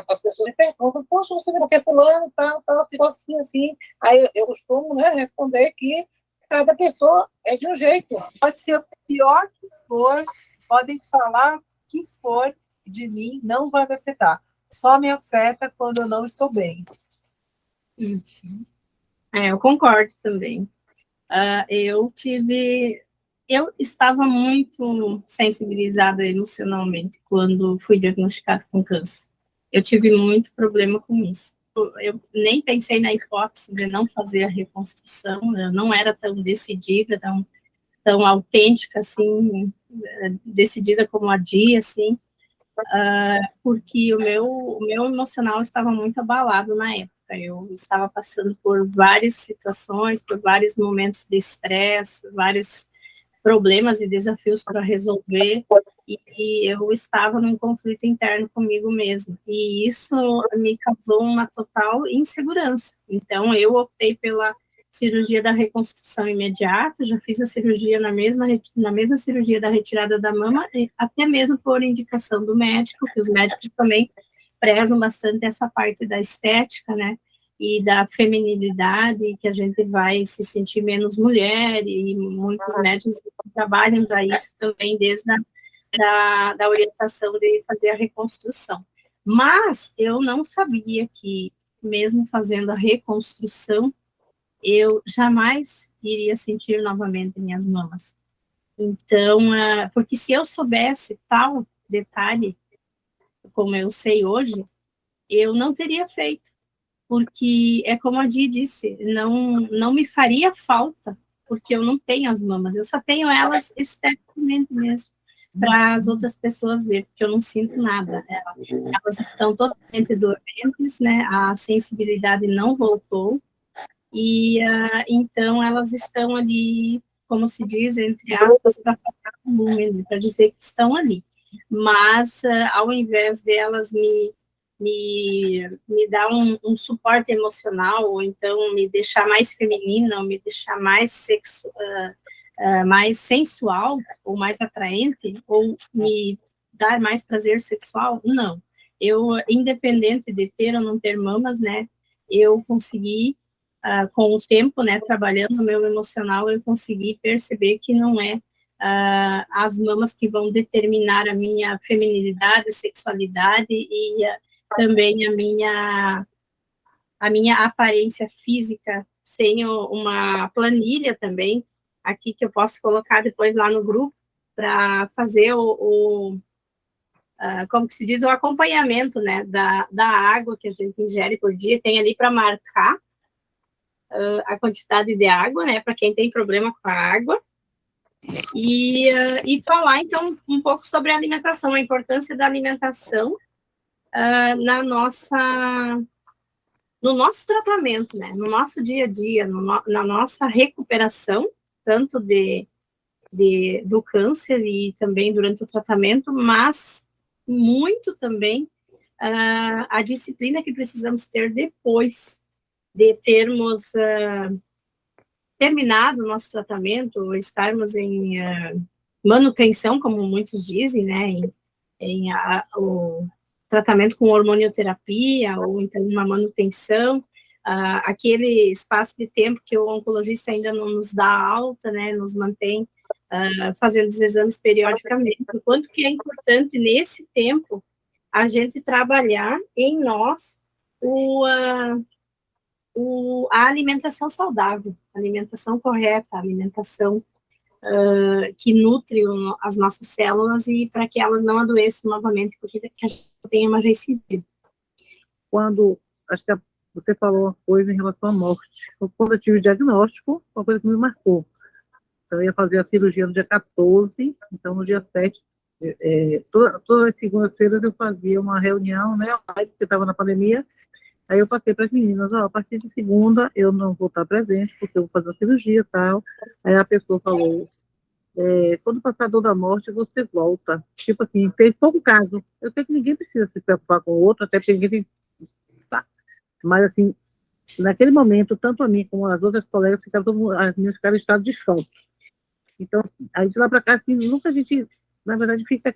Speaker 3: as pessoas me perguntam, poxa, você não quer fulano, tal, ficou assim. Aí eu costumo, né, responder que cada pessoa é de um jeito.
Speaker 2: Pode ser o pior que for, podem falar o que for de mim, não vai me afetar. Só me afeta quando eu não estou bem.
Speaker 5: Eu concordo também. Eu estava muito sensibilizada emocionalmente quando fui diagnosticada com câncer. Eu tive muito problema com isso. Eu nem pensei na hipótese de não fazer a reconstrução, eu não era tão decidida, tão autêntica, assim, decidida como a Dia, assim, porque o meu emocional estava muito abalado na época. Eu estava passando por várias situações, por vários momentos de estresse, vários problemas e desafios para resolver, e eu estava num conflito interno comigo mesma, e isso me causou uma total insegurança. Então, eu optei pela cirurgia da reconstrução imediata, já fiz a cirurgia na mesma cirurgia da retirada da mama, até mesmo por indicação do médico, que os médicos também prezam bastante essa parte da estética, né, e da feminilidade, que a gente vai se sentir menos mulher, e muitos médicos trabalham já isso também desde da orientação de fazer a reconstrução. Mas eu não sabia que, mesmo fazendo a reconstrução, eu jamais iria sentir novamente minhas mamas. Então, porque se eu soubesse tal detalhe, como eu sei hoje, eu não teria feito. Porque é como a Di disse, não me faria falta, porque eu não tenho as mamas, eu só tenho elas esteticamente mesmo, para as outras pessoas ver, porque eu não sinto nada. Elas estão totalmente dormentes, né, a sensibilidade não voltou, e então elas estão ali, como se diz, entre aspas, para falar o número, para dizer que estão ali. Mas, ao invés delas me dar um suporte emocional, ou então me deixar mais feminina, ou me deixar mais mais sensual, ou mais atraente, ou me dar mais prazer sexual, não. Eu, independente de ter ou não ter mamas, né, eu consegui, com o tempo, né, trabalhando no meu emocional, eu consegui perceber que não é as mamas que vão determinar a minha feminilidade, sexualidade e também a minha aparência física. Tenho uma planilha também, aqui que eu posso colocar depois lá no grupo, para fazer como que se diz, o acompanhamento, né, da água que a gente ingere por dia. Tem ali para marcar a quantidade de água, né, para quem tem problema com a água. E falar, então, um pouco sobre a alimentação, a importância da alimentação no nosso tratamento, né, no nosso dia a dia, na nossa recuperação, tanto do câncer e também durante o tratamento, mas muito também a disciplina que precisamos ter depois de termos terminado o nosso tratamento, ou estarmos em manutenção, como muitos dizem, né, o tratamento com hormonioterapia, ou então uma manutenção, aquele espaço de tempo que o oncologista ainda não nos dá alta, né, nos mantém fazendo os exames periodicamente, o quanto que é importante nesse tempo a gente trabalhar em nós a alimentação saudável, a alimentação correta, a alimentação que nutre as nossas células e para que elas não adoeçam novamente, porque que a gente tenha uma recidiva.
Speaker 3: Quando, acho que você falou uma coisa em relação à morte. Quando eu tive o diagnóstico, uma coisa que me marcou. Então, eu ia fazer a cirurgia no dia 14, então no dia 7, todas as segundas-feiras eu fazia uma reunião, né, porque estava na pandemia. Aí eu passei para as meninas, a partir de segunda eu não vou estar presente, porque eu vou fazer a cirurgia e tal. Aí a pessoa falou, quando passar a dor da morte, você volta. Tipo assim, fez pouco caso. Eu sei que ninguém precisa se preocupar com o outro, até porque ninguém tem... Tá. Mas assim, naquele momento, tanto a mim como as outras colegas, as meninas ficaram em estado de choque. Então, aí de lá para cá, assim, nunca a gente, na verdade, fica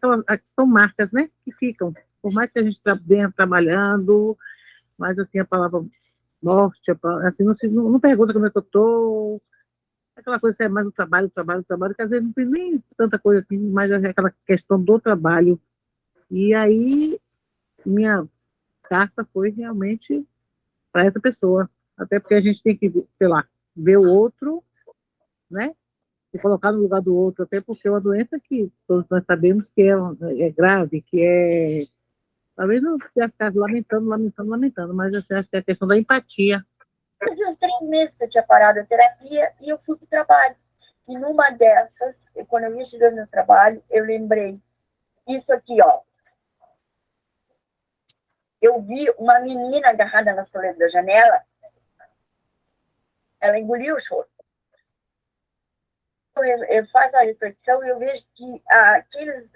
Speaker 3: são marcas, né, que ficam. Por mais que a gente venha trabalhando, mas assim, a palavra morte, assim, não pergunta como é que eu estou, aquela coisa é mais o trabalho, que às vezes não tem nem tanta coisa assim, mas é aquela questão do trabalho. E aí, minha carta foi realmente para essa pessoa, até porque a gente tem que, sei lá, ver o outro, né, se colocar no lugar do outro, até porque é uma doença que todos nós sabemos que é grave, que é... Talvez não seja ficar lamentando, mas eu acho que é a questão da empatia.
Speaker 4: Fazia uns 3 meses que eu tinha parado a terapia e eu fui para o trabalho. E numa dessas, quando eu ia chegando no trabalho, eu lembrei, isso aqui, ó. Eu vi uma menina agarrada na soleira da janela, ela engoliu o choro. Eu faço a reflexão e eu vejo que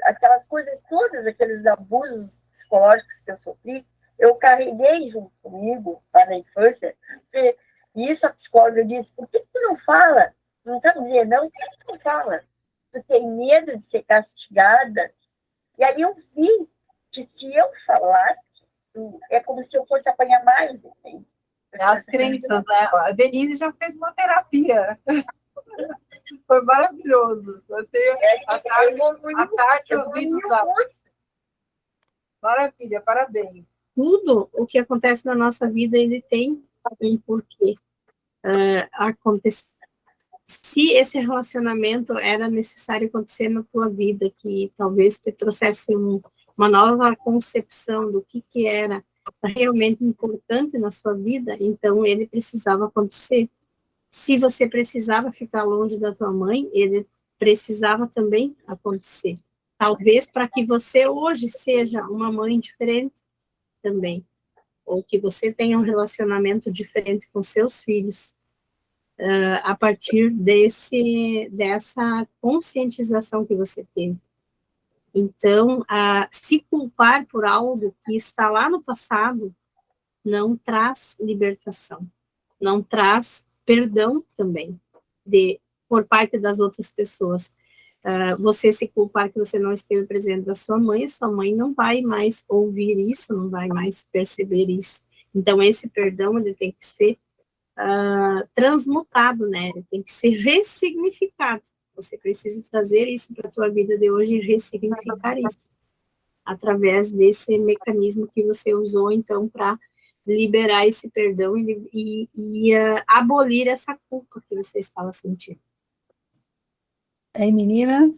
Speaker 4: aquelas coisas todas, aqueles abusos psicológicos que eu sofri, eu carreguei junto comigo lá na infância, e isso a psicóloga disse, por que tu não fala? Não sabe dizer não, por que tu não fala? Tu tem medo de ser castigada? E aí eu vi que se eu falasse, é como se eu fosse apanhar mais, entende?
Speaker 2: As crenças, né? A Denise já fez uma terapia. Foi maravilhoso. A Tati ouvindo os áudios. Maravilha, parabéns.
Speaker 5: Tudo o que acontece na nossa vida, ele tem um porquê acontecer. Se esse relacionamento era necessário acontecer na tua vida, que talvez te trouxesse uma nova concepção do que era realmente importante na sua vida, então ele precisava acontecer. Se você precisava ficar longe da tua mãe, ele precisava também acontecer. Talvez para que você hoje seja uma mãe diferente também, ou que você tenha um relacionamento diferente com seus filhos, a partir dessa conscientização que você teve. Então, se culpar por algo que está lá no passado não traz libertação, não traz perdão também por parte das outras pessoas. Você se culpar que você não esteve presente da sua mãe não vai mais ouvir isso, não vai mais perceber isso. Então, esse perdão, ele tem que ser transmutado, né? Ele tem que ser ressignificado. Você precisa trazer isso para a tua vida de hoje e ressignificar isso, através desse mecanismo que você usou, então, para liberar esse perdão e abolir essa culpa que você estava sentindo.
Speaker 2: Aí, meninas?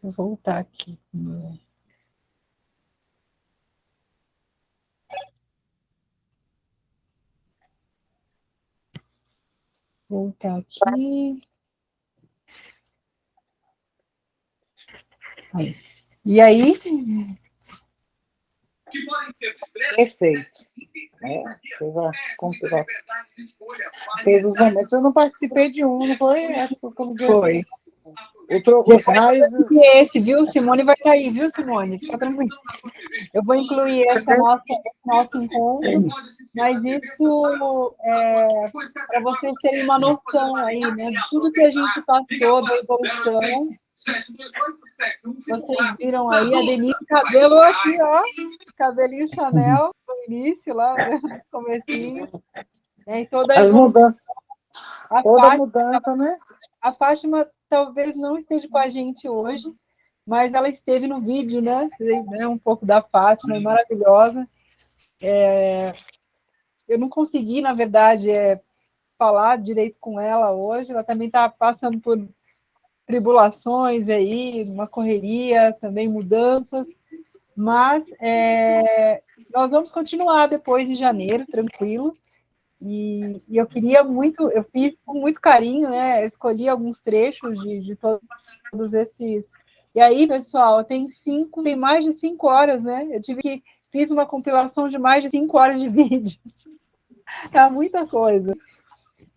Speaker 2: Vou voltar aqui. Voltar aqui. Aí. E aí?
Speaker 3: Perfeito. Teve os momentos, eu não participei de um, não foi? Acho que foi como dia.
Speaker 2: Foi.
Speaker 7: Os raios.
Speaker 2: E esse, viu? Simone vai estar aí, viu, Simone? Fica tranquilo. Eu vou incluir esse nosso encontro, mas isso é para vocês terem uma noção aí, né? De tudo que a gente passou da evolução. Vocês viram aí a Denise cabelo aqui, ó. Cabelinho Chanel no início, lá, né? No comecinho. E toda a
Speaker 7: As mudanças.
Speaker 2: A
Speaker 7: Toda
Speaker 2: Fátima,
Speaker 7: mudança, né?
Speaker 2: a Fátima talvez não esteja com a gente hoje, mas ela esteve no vídeo, né? Um pouco da Fátima, é maravilhosa. Eu não consegui, na verdade, falar direito com ela hoje. Ela também está passando por tribulações aí, uma correria, também mudanças, mas nós vamos continuar depois em janeiro, tranquilo. E eu queria muito, eu fiz com muito carinho, né? Eu escolhi alguns trechos de todos esses. E aí, pessoal, tem mais de 5 horas, né? Fiz uma compilação de mais de 5 horas de vídeo. É muita coisa.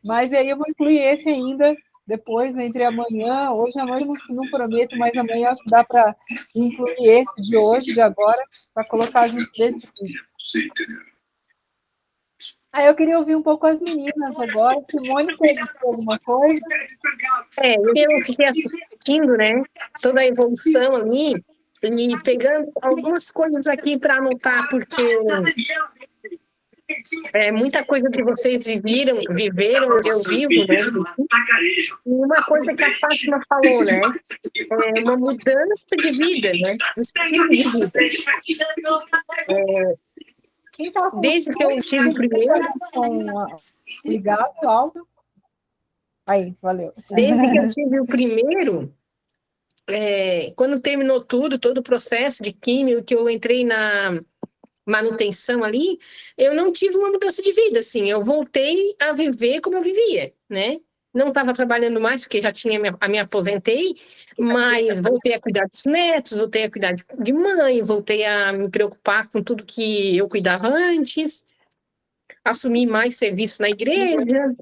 Speaker 2: Mas aí eu vou incluir esse ainda depois, entre amanhã. Hoje à noite não prometo, mas amanhã acho que dá para incluir esse de hoje, de agora, para colocar junto desse vídeo. Aí eu queria ouvir um pouco as meninas agora. Simone, quer dizer alguma coisa?
Speaker 1: Eu fiquei assistindo, né, toda a evolução ali, e pegando algumas coisas aqui para anotar, porque muita coisa que vocês viveram, eu vivo, né? E uma coisa que a Fátima falou, né? Uma mudança de vida, né? Estilo de vida. Desde que eu tive o primeiro.
Speaker 2: Ligado, alto. Aí, valeu.
Speaker 1: Desde que eu tive o primeiro, quando terminou todo o processo de químio, que eu entrei na manutenção ali, eu não tive uma mudança de vida, assim, eu voltei a viver como eu vivia, né? Não estava trabalhando mais, porque já me aposentei, mas voltei a cuidar dos netos, voltei a cuidar de mãe, voltei a me preocupar com tudo que eu cuidava antes, assumi mais serviço na igreja,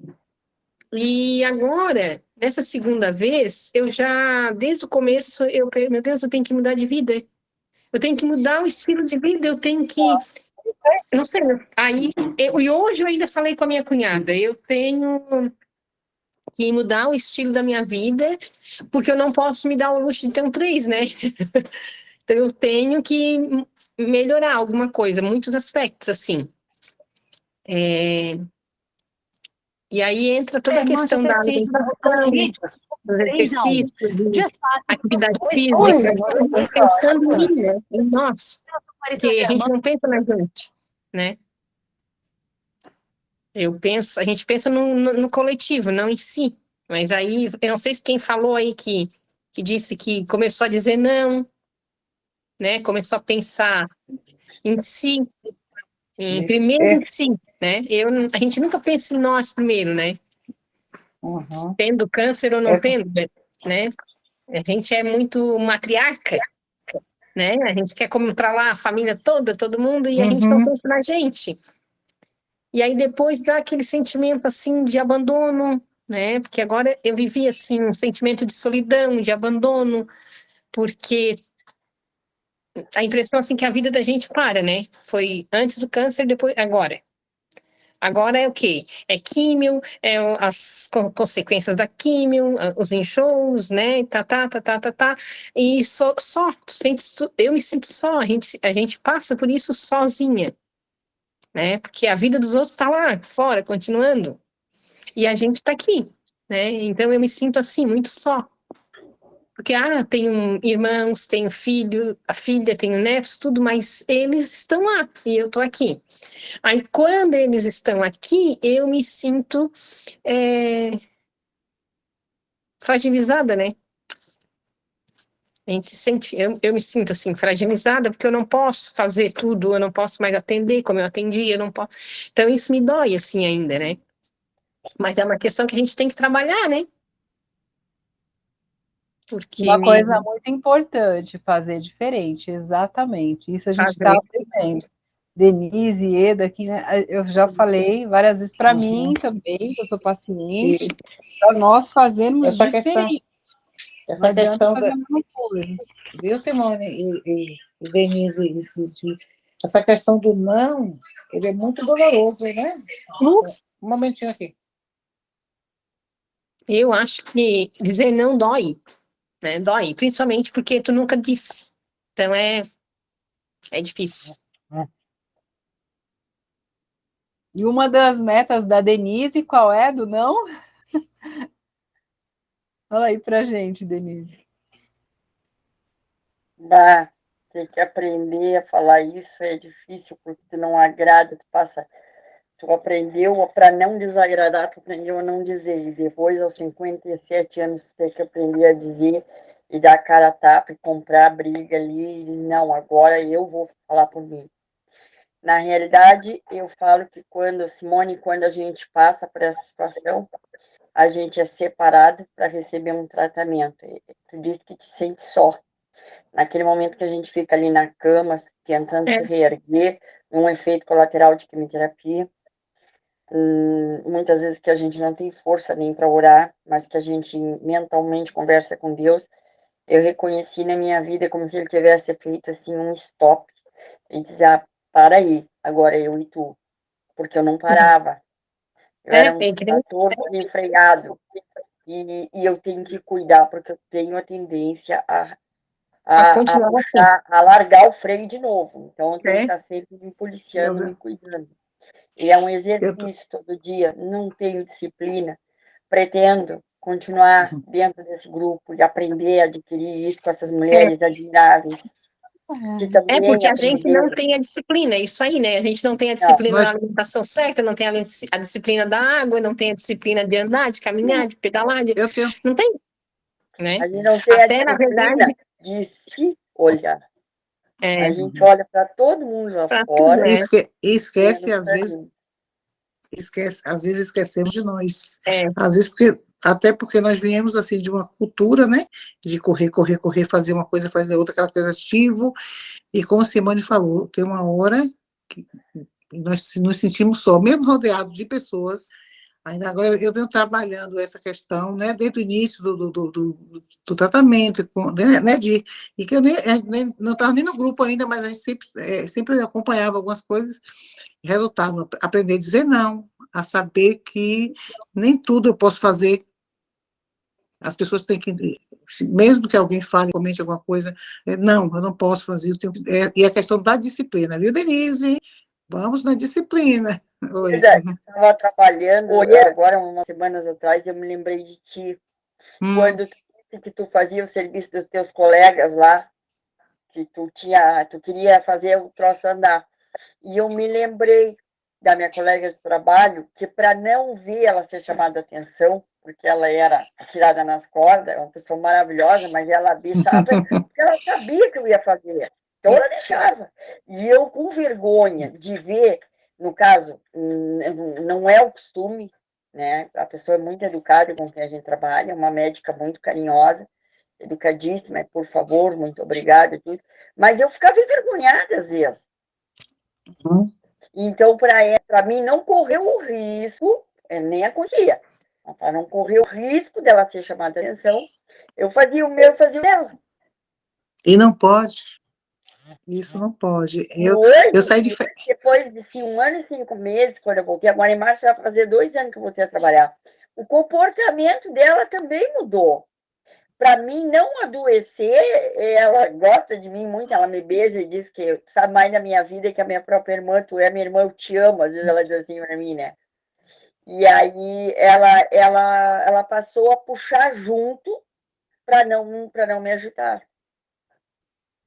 Speaker 1: e agora, nessa segunda vez, desde o começo, meu Deus, eu tenho que mudar de vida, eu tenho que mudar o estilo de vida, eu tenho que... Não sei, e hoje eu ainda falei com a minha cunhada, eu tenho que mudar o estilo da minha vida, porque eu não posso me dar o luxo de ter um 3, né? Então eu tenho que melhorar alguma coisa, muitos aspectos, assim. E aí entra toda a questão da alimentação, dos exercícios, atividade física, pensando em mim, né? Em nós, porque a gente não pensa na gente, né? A gente pensa no coletivo, não em si. Mas aí, eu não sei se quem falou aí que disse que começou a dizer não, né? Começou a pensar em si, primeiro em si, né? A gente nunca pensa em nós primeiro, né?
Speaker 7: Uhum.
Speaker 1: Tendo câncer ou não tendo, né? A gente é muito matriarca, né? A gente quer controlar a família toda, todo mundo, e a gente não pensa na gente. E aí depois dá aquele sentimento, assim, de abandono, né? Porque agora eu vivi, assim, um sentimento de solidão, de abandono, porque a impressão, assim, que a vida da gente para, né? Foi antes do câncer, depois, agora. Agora é o quê? É químio, as consequências da químio, os enxoos, né? E eu me sinto só, a gente passa por isso sozinha, né? Porque a vida dos outros está lá fora, continuando, e a gente está aqui, né? Então eu me sinto assim, muito só. Porque, tenho irmãos, tenho filho, a filha, tenho netos, tudo, mas eles estão lá e eu estou aqui. Aí, quando eles estão aqui, eu me sinto fragilizada, né? A gente se sente, eu me sinto assim, fragilizada, porque eu não posso fazer tudo, eu não posso mais atender como eu atendia, eu não posso. Então, isso me dói, assim, ainda, né? Mas é uma questão que a gente tem que trabalhar, né? Porque
Speaker 2: uma coisa muito importante, fazer diferente, exatamente. Isso a gente está aprendendo. Denise e Eda aqui, né? Eu já falei várias vezes para mim também, que eu sou paciente, para nós fazermos diferente.
Speaker 7: Essa
Speaker 2: Não adianta
Speaker 7: questão
Speaker 2: fazer
Speaker 7: da.
Speaker 2: a mesma coisa.
Speaker 7: Viu, Simone e Denise? Essa questão do não, ele é muito doloroso, né?
Speaker 1: Nossa,
Speaker 7: Um momentinho aqui.
Speaker 1: eu acho que dizer não dói, né? Dói, principalmente porque tu nunca disse. Então é difícil.
Speaker 2: E uma das metas da Denise, qual é? Do não? Fala aí pra gente, Denise.
Speaker 4: Tem que aprender a falar isso, é difícil, porque tu não agrada, tu aprendeu para não desagradar, tu aprendeu a não dizer, e depois, aos 57 anos, tu tem que aprender a dizer, e dar a cara a tapa, e comprar a briga ali, e não, agora eu vou falar por mim. Na realidade, eu falo que Simone, quando a gente passa por essa situação, a gente é separado para receber um tratamento. Tu disse que te sente só. Naquele momento que a gente fica ali na cama, tentando se reerguer, um efeito colateral de quimioterapia, muitas vezes que a gente não tem força nem para orar, mas que a gente mentalmente conversa com Deus, eu reconheci na minha vida como se ele tivesse feito assim um stop e dizer, para aí, agora eu e tu, porque eu não parava. Eu era um
Speaker 1: Tem que
Speaker 4: trator desenfreado e eu tenho que cuidar, porque eu tenho a tendência a
Speaker 1: continuar assim.
Speaker 4: puxar, a largar o freio de novo. Então, eu tenho que
Speaker 1: É.
Speaker 4: estar sempre me policiando, me cuidando. E é um exercício todo dia. Não tenho disciplina. Pretendo continuar dentro desse grupo e aprender a adquirir isso com essas mulheres admiráveis, que
Speaker 1: É
Speaker 4: também
Speaker 1: porque a gente não
Speaker 4: aprenderam.
Speaker 1: tem a disciplina, é isso aí, né? A gente não tem a
Speaker 4: Não,
Speaker 1: disciplina da alimentação certa, não tem a disciplina da água, não tem a disciplina de andar, de caminhar, de pedalar,
Speaker 7: Eu tenho.
Speaker 1: não tem, né?
Speaker 4: a gente não tem a
Speaker 1: Até na
Speaker 4: disciplina
Speaker 1: verdade,
Speaker 4: de se olhar.
Speaker 1: é,
Speaker 4: A gente olha para todo mundo lá
Speaker 1: para tudo,
Speaker 4: fora,
Speaker 1: né?
Speaker 7: Esquece,
Speaker 4: menos
Speaker 7: às
Speaker 4: para
Speaker 7: vezes,
Speaker 4: mim.
Speaker 7: às vezes esquecemos de nós.
Speaker 1: É,
Speaker 7: Às vezes, até porque nós viemos assim de uma cultura, né? De correr, correr, correr, fazer uma coisa, fazer outra, aquela coisa ativo. E como a Simone falou, tem uma hora que nós nos sentimos só, mesmo rodeados de pessoas. Ainda agora eu venho trabalhando essa questão, né, desde o início do tratamento, né, e que eu não estava nem no grupo ainda, mas a gente sempre acompanhava algumas coisas. Resultado, aprender a dizer não, a saber que nem tudo eu posso fazer. As pessoas têm que, mesmo que alguém fale, comente alguma coisa, não, eu não posso fazer. E a questão da disciplina, viu, Denise? Vamos na disciplina. Oi.
Speaker 4: Verdade, estava trabalhando, agora, umas semanas atrás, eu me lembrei de ti, quando tu disse que tu fazia o serviço dos teus colegas lá, que tu queria fazer o troço andar. E eu me lembrei da minha colega de trabalho, que para não ver ela ser chamada a atenção, porque ela era tirada nas cordas, uma pessoa maravilhosa, mas ela deixava, porque ela sabia que eu ia fazer. Então ela deixava. E eu, com vergonha de ver, no caso, não é o costume, né? A pessoa é muito educada com quem a gente trabalha, é uma médica muito carinhosa, educadíssima, por favor, muito obrigada e tudo. Mas eu ficava envergonhada às vezes. Então, para mim, não correu o risco, nem acontecia, para não correr o risco dela ser chamada a atenção, eu fazia o meu, fazia o dela.
Speaker 7: E não pode. Isso não pode. Eu saí de
Speaker 4: depois de 1 ano e 5 meses, quando eu voltei, agora em março vai fazer 2 anos que eu voltei a trabalhar, o comportamento dela também mudou. Para mim não adoecer, ela gosta de mim muito, ela me beija e diz que sabe mais da minha vida que a minha própria irmã, tu é minha irmã, eu te amo, às vezes ela diz assim para mim, né? E aí ela passou a puxar junto para não me ajudar.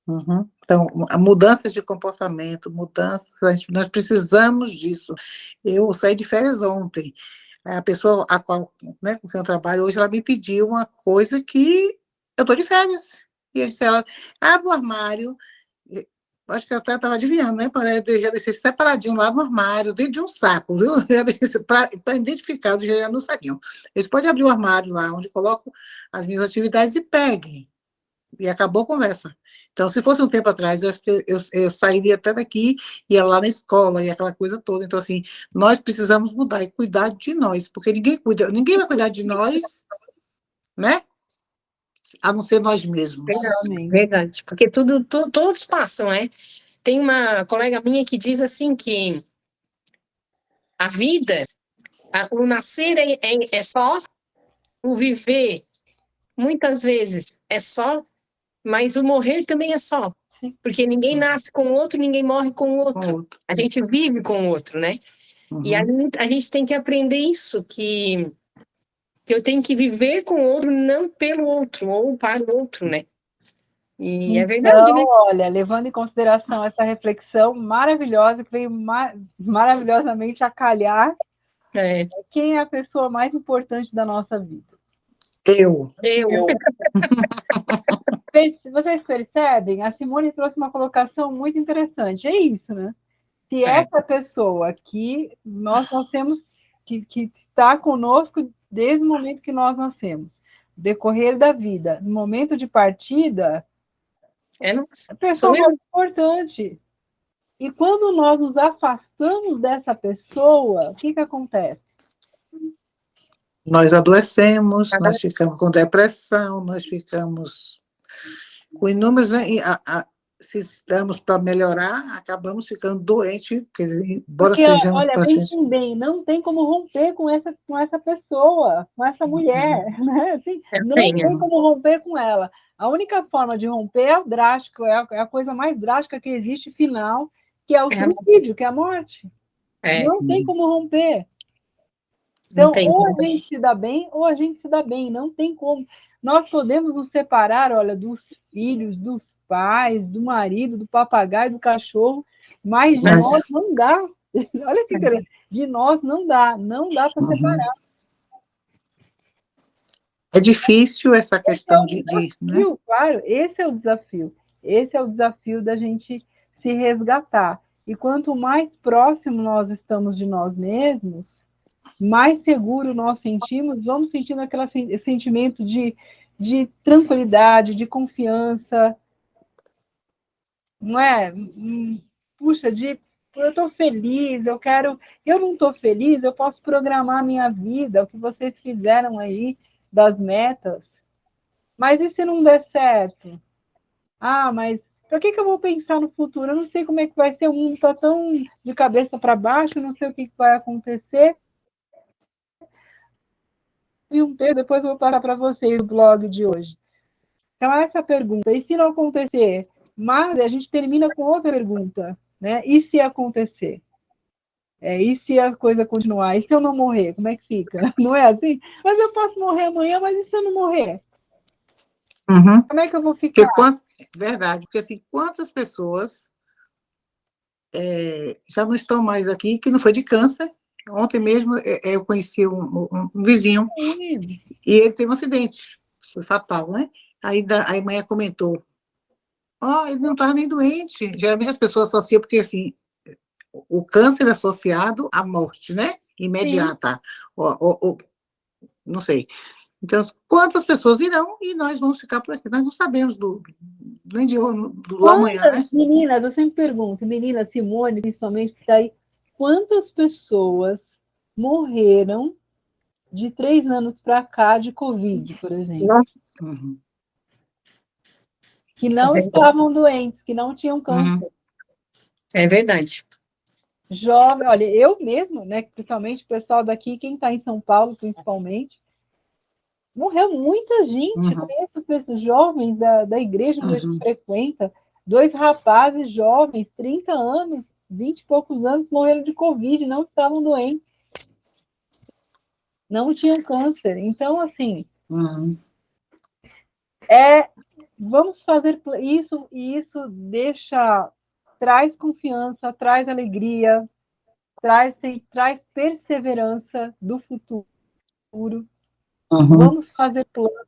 Speaker 7: Uhum. Então, mudanças de comportamento, nós precisamos disso. Eu saí de férias ontem. A pessoa né, com quem eu trabalho hoje, ela me pediu uma coisa que eu estou de férias. E eu disse a ela, abre o armário. Acho que eu até estava adivinhando, né? Eu já deixei separadinho lá no armário, dentro de um saco, viu? Para identificar, eu já no saquinho. Eles podem abrir o armário lá, onde coloco as minhas atividades e peguem. E acabou a conversa. Então, se fosse um tempo atrás, eu acho que eu sairia até daqui, ia lá na escola, e aquela coisa toda. Então, assim, nós precisamos mudar e cuidar de nós, porque ninguém vai cuidar de nós, né? a não ser nós mesmos.
Speaker 2: Realmente.
Speaker 1: Verdade, porque todos passam, né? Tem uma colega minha que diz assim que a vida, o nascer é só, o viver muitas vezes é só, mas o morrer também é só.
Speaker 2: Sim.
Speaker 1: Porque ninguém nasce com o outro, ninguém morre com o outro.
Speaker 7: Outro.
Speaker 1: A gente vive com o outro, né? E a gente tem que aprender isso, que eu tenho que viver com o outro, não pelo outro, ou para o outro, né? E é verdade,
Speaker 2: Então,
Speaker 1: né?
Speaker 2: olha, levando em consideração essa reflexão maravilhosa, que veio maravilhosamente a calhar,
Speaker 1: É,
Speaker 2: quem é a pessoa mais importante da nossa vida?
Speaker 7: Eu.
Speaker 2: Vocês percebem? A Simone trouxe uma colocação muito interessante. É isso, né? Se
Speaker 1: É.
Speaker 2: essa pessoa que nós nascemos, que está conosco desde o momento que nós nascemos, decorrer da vida, no momento de partida,
Speaker 1: É nossa.
Speaker 2: a pessoa
Speaker 1: Sou eu.
Speaker 2: mais importante. E quando nós nos afastamos dessa pessoa, o que acontece?
Speaker 7: Nós adoecemos,
Speaker 1: Cada
Speaker 7: nós ficamos com depressão, nós ficamos com inúmeros, né? Se estamos para melhorar, acabamos ficando doentes, quer dizer, embora
Speaker 2: Porque,
Speaker 7: sejamos
Speaker 2: olha,
Speaker 7: pacientes.
Speaker 2: pensem bem, não tem como romper com essa pessoa, com essa mulher, né? Assim, não tem como romper com ela. A única forma de romper é o drástico, é a coisa mais drástica que existe, final, que é o suicídio, que é a morte. Não tem como romper. Então, ou a gente se dá bem, ou a gente se dá bem, não tem como. Nós podemos nos separar, olha, dos filhos, dos pais, do marido, do papagaio, do cachorro, mas de nós não dá. Olha que interessante. De nós não dá para separar.
Speaker 7: É difícil essa questão de
Speaker 2: né? Claro, esse é o desafio. Esse é o desafio da gente se resgatar. E quanto mais próximo nós estamos de nós mesmos, mais seguro nós sentimos, vamos sentindo aquele sentimento de tranquilidade, de confiança, não é? Puxa, eu estou feliz, eu não estou feliz, eu posso programar a minha vida, o que vocês fizeram aí das metas, mas e se não der certo? Mas para que eu vou pensar no futuro? Eu não sei como é que vai ser, o mundo está tão de cabeça para baixo, eu não sei o que vai acontecer. E depois eu vou passar para vocês o blog de hoje. Então, essa pergunta, e se não acontecer? Mas a gente termina com outra pergunta, né? E se acontecer? E se a coisa continuar? E se eu não morrer? Como é que fica? Não é assim? Mas eu posso morrer amanhã, mas e se eu não morrer? Como é que eu vou ficar?
Speaker 7: Verdade, porque assim, quantas pessoas já não estão mais aqui, que não foi de câncer. Ontem mesmo eu conheci um vizinho e ele teve um acidente, foi fatal, né? Aí a mãe comentou, ele não estava nem doente. Geralmente as pessoas associam, porque assim, o câncer é associado à morte, né? Imediata. Não sei. Então, quantas pessoas irão e nós vamos ficar por aqui? Nós não sabemos nem do amanhã, né?
Speaker 2: Meninas, eu sempre pergunto, menina Simone, principalmente, que está aí, quantas pessoas morreram de 3 anos para cá de Covid, por exemplo?
Speaker 1: Nossa.
Speaker 2: Que não estavam doentes, que não tinham câncer.
Speaker 1: É verdade.
Speaker 2: Jovem, olha, eu mesmo, né, principalmente o pessoal daqui, quem está em São Paulo, principalmente, morreu muita gente. Conheço pessoas jovens da igreja que a gente frequenta, 2 rapazes jovens, 30 anos, 20 e poucos anos, morreram de Covid, não estavam doentes. Não tinham câncer. Então, assim, vamos fazer isso, e isso traz confiança, traz alegria, traz perseverança do futuro. Vamos fazer planos.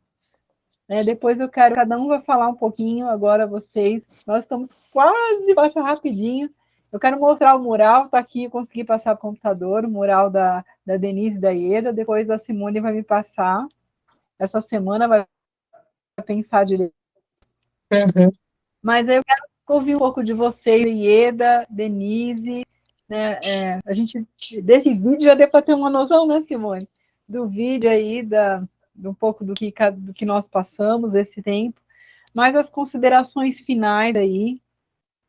Speaker 2: Depois cada um vai falar um pouquinho, agora vocês. Nós estamos quase, passa rapidinho. Eu quero mostrar o mural, está aqui, eu consegui passar para o computador, o mural da Denise e da Ieda, depois a Simone vai me passar. Essa semana vai pensar direito. Mas eu quero ouvir um pouco de vocês, Ieda, Denise, né? Desse vídeo já deu para ter uma noção, né, Simone? Do vídeo aí um pouco do que nós passamos esse tempo, mas as considerações finais aí,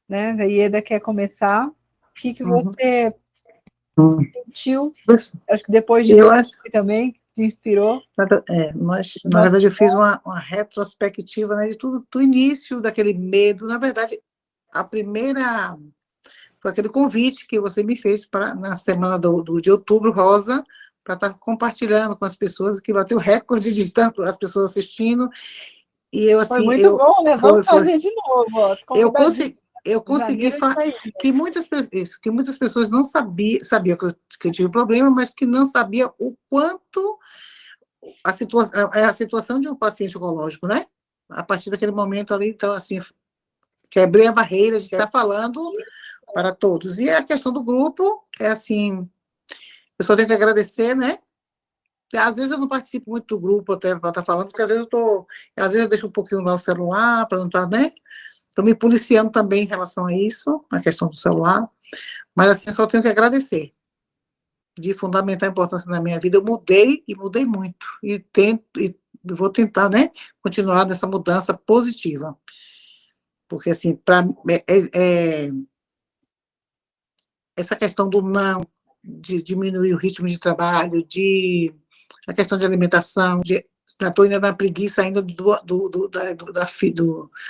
Speaker 2: né? A Ieda quer começar. O que
Speaker 7: Uhum.
Speaker 2: você
Speaker 7: Uhum.
Speaker 2: sentiu? Acho que depois de
Speaker 7: Eu acho,
Speaker 2: também te inspirou.
Speaker 7: na verdade, eu fiz uma retrospectiva, né, de tudo, do início daquele medo. Na verdade, a primeira foi aquele convite que você me fez na semana de outubro rosa, para estar compartilhando com as pessoas, que bateu recorde de tanto as pessoas assistindo. E eu,
Speaker 2: Foi
Speaker 7: assim,
Speaker 2: muito bom, né? Vamos
Speaker 7: foi,
Speaker 2: fazer de novo, ó.
Speaker 7: eu
Speaker 2: Convidadinho.
Speaker 7: consegui
Speaker 2: Janeiro
Speaker 7: falar
Speaker 2: de
Speaker 7: que muitas pessoas não sabiam que eu tive problema, mas que não sabiam o quanto a situação de um paciente oncológico, né? A partir daquele momento ali, então, assim, quebrei a barreira de estar falando para todos. E a questão do grupo é assim, eu só tenho que agradecer, né? Às vezes eu não participo muito do grupo até para estar falando, porque às vezes eu deixo um pouquinho lá o celular para não estar, né? Estou me policiando também em relação a isso, a questão do celular. Mas assim, eu só tenho que agradecer. De fundamental importância na minha vida, eu mudei e mudei muito. E vou tentar, né? Continuar nessa mudança positiva. Porque assim, essa questão do não, de diminuir o ritmo de trabalho, a questão de alimentação, estou ainda na preguiça ainda da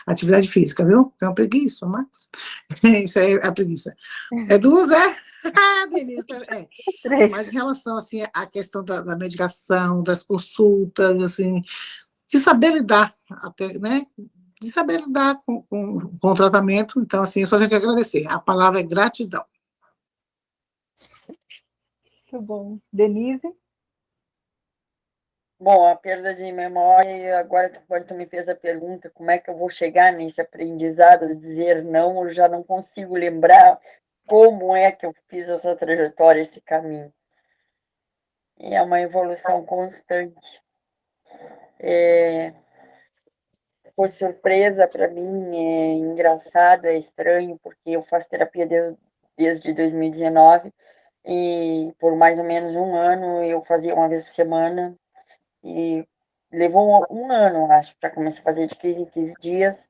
Speaker 7: atividade física, viu? É uma preguiça, mas isso aí é a preguiça. É duas, é? Denise, é. Mas em relação assim, à questão da medicação, das consultas, assim, de saber lidar, até, né? De saber lidar com o tratamento, então, assim, eu só tenho que agradecer. A palavra é gratidão.
Speaker 2: Muito bom. Denise?
Speaker 4: Bom, a perda de memória, e agora quando tu me fez a pergunta, como é que eu vou chegar nesse aprendizado de dizer não, eu já não consigo lembrar como é que eu fiz essa trajetória, esse caminho. E é uma evolução constante. Foi surpresa para mim, é engraçado, é estranho, porque eu faço terapia desde 2019, e por mais ou menos um ano eu fazia uma vez por semana, e levou um ano, acho, para começar a fazer de 15 em 15 dias,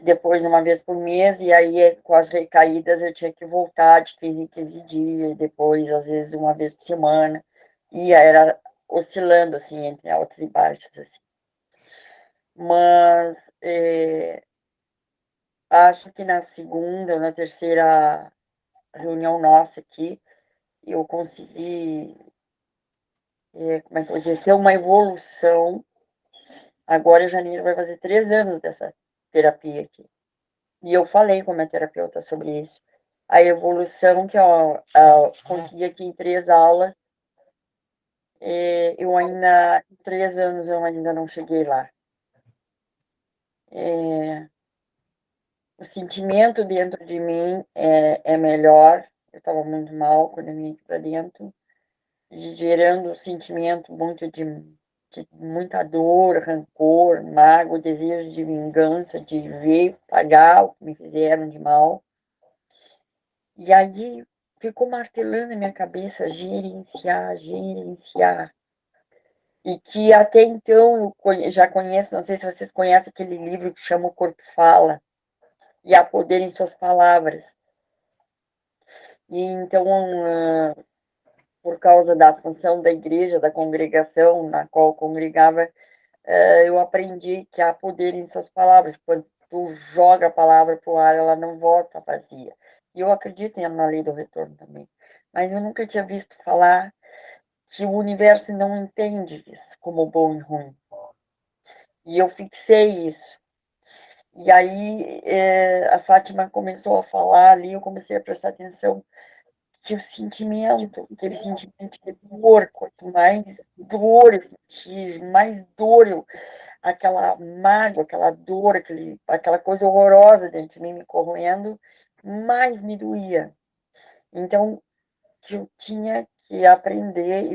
Speaker 4: depois uma vez por mês, e aí com as recaídas eu tinha que voltar de 15 em 15 dias, depois às vezes uma vez por semana, e aí era oscilando assim entre altos e baixos assim. Mas acho que na segunda, na terceira reunião nossa aqui, eu consegui, como é que eu vou dizer, ter uma evolução. Agora, em janeiro, vai fazer 3 anos dessa terapia aqui. E eu falei com a minha terapeuta sobre isso. A evolução que eu consegui aqui em 3 aulas, eu ainda, em 3 anos, eu ainda não cheguei lá. O sentimento dentro de mim é melhor. Eu estava muito mal quando eu vim aqui para dentro, gerando um sentimento muito de muita dor, rancor, mágoa, desejo de vingança, de ver, pagar o que me fizeram de mal. E aí ficou martelando na minha cabeça gerenciar, gerenciar. E que até então eu já conheço, não sei se vocês conhecem aquele livro que chama O Corpo Fala, e há poder em suas palavras. E então, por causa da função da igreja, da congregação na qual eu congregava, eu aprendi que há poder em suas palavras. Quando tu joga a palavra para o ar, ela não volta vazia. E eu acredito na lei do retorno também. Mas eu nunca tinha visto falar que o universo não entende isso como bom e ruim. E eu fixei isso. E aí a Fátima começou a falar ali, eu comecei a prestar atenção que o sentimento, aquele sentimento de dor, quanto mais dor eu senti, mais dor eu, aquela mágoa, aquela dor, aquela coisa horrorosa dentro de mim me corroendo, mais me doía. Então, que eu tinha que aprender,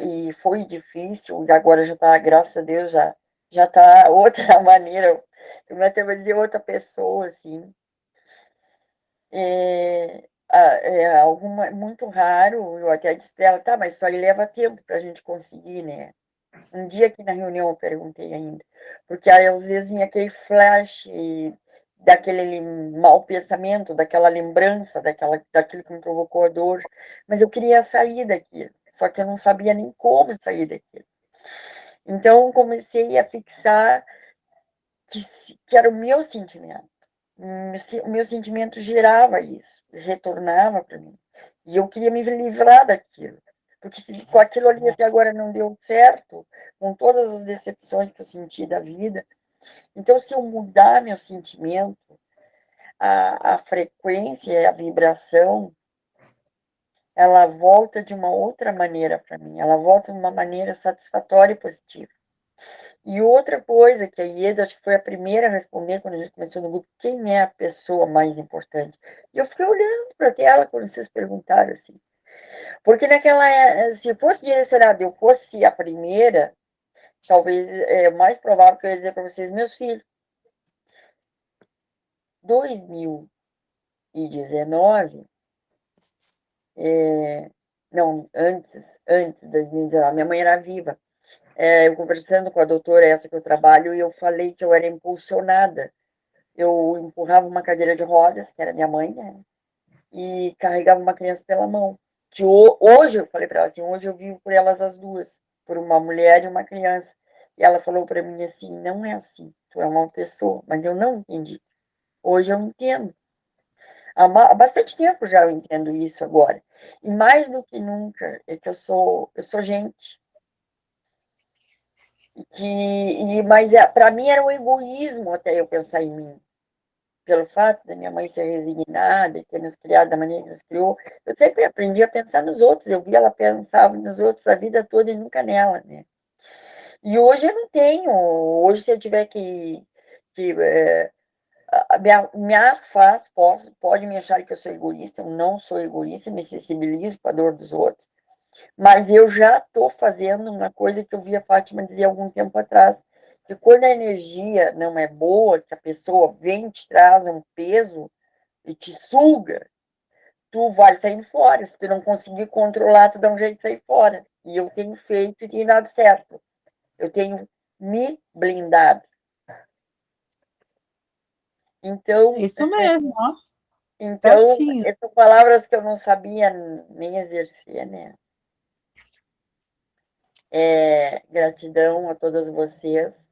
Speaker 4: e foi difícil, e agora já está, graças a Deus, já está outra maneira, eu até vou dizer outra pessoa, assim. Muito raro, eu até disse para ela, tá, mas isso aí leva tempo para a gente conseguir, né? Um dia aqui na reunião eu perguntei ainda, porque aí às vezes vinha aquele flash daquele mau pensamento, daquela lembrança, daquilo que me provocou a dor, mas eu queria sair daquilo, só que eu não sabia nem como sair daquilo. Então comecei a fixar que era o meu sentimento. O meu sentimento gerava isso, retornava para mim. E eu queria me livrar daquilo. Porque se com aquilo ali até agora não deu certo, com todas as decepções que eu senti da vida, então se eu mudar meu sentimento, a frequência, a vibração, ela volta de uma outra maneira para mim, ela volta de uma maneira satisfatória e positiva. E outra coisa que a Ieda, acho que foi a primeira a responder quando a gente começou no grupo, quem é a pessoa mais importante? E eu fiquei olhando para a tela quando vocês perguntaram assim. Porque se fosse direcionado, eu fosse a primeira, talvez é mais provável que eu ia dizer para vocês, meus filhos. 2019, não, antes de 2019, minha mãe era viva. Eu conversando com a doutora, essa que eu trabalho, e eu falei que eu era impulsionada. Eu empurrava uma cadeira de rodas, que era minha mãe, né? E carregava uma criança pela mão. Que hoje, eu falei para ela assim, hoje eu vivo por elas as duas, por uma mulher e uma criança. E ela falou para mim assim, não é assim, tu é uma pessoa. Mas eu não entendi. Hoje eu entendo. Há bastante tempo já eu entendo isso agora. E mais do que nunca, é que eu sou gente. Mas para mim era um egoísmo até eu pensar em mim. Pelo fato da minha mãe ser resignada e ter nos criado da maneira que nos criou, eu sempre aprendi a pensar nos outros. Eu via ela pensava nos outros a vida toda e nunca nela, né? E hoje eu não tenho. Hoje, se eu tiver que me afasto, pode me achar que eu sou egoísta. Eu não sou egoísta, me sensibilizo com a dor dos outros. Mas eu já estou fazendo uma coisa que eu vi a Fátima dizer algum tempo atrás, que quando a energia não é boa, que a pessoa vem, te traz um peso e te suga, tu vai saindo fora. Se tu não conseguir controlar, tu dá um jeito de sair fora. E eu tenho feito e tem dado certo. Eu tenho me blindado. Então,
Speaker 2: Isso mesmo, ó.
Speaker 4: então
Speaker 2: Certinho.
Speaker 4: são palavras que eu não sabia nem exercer, né? Gratidão a todas vocês.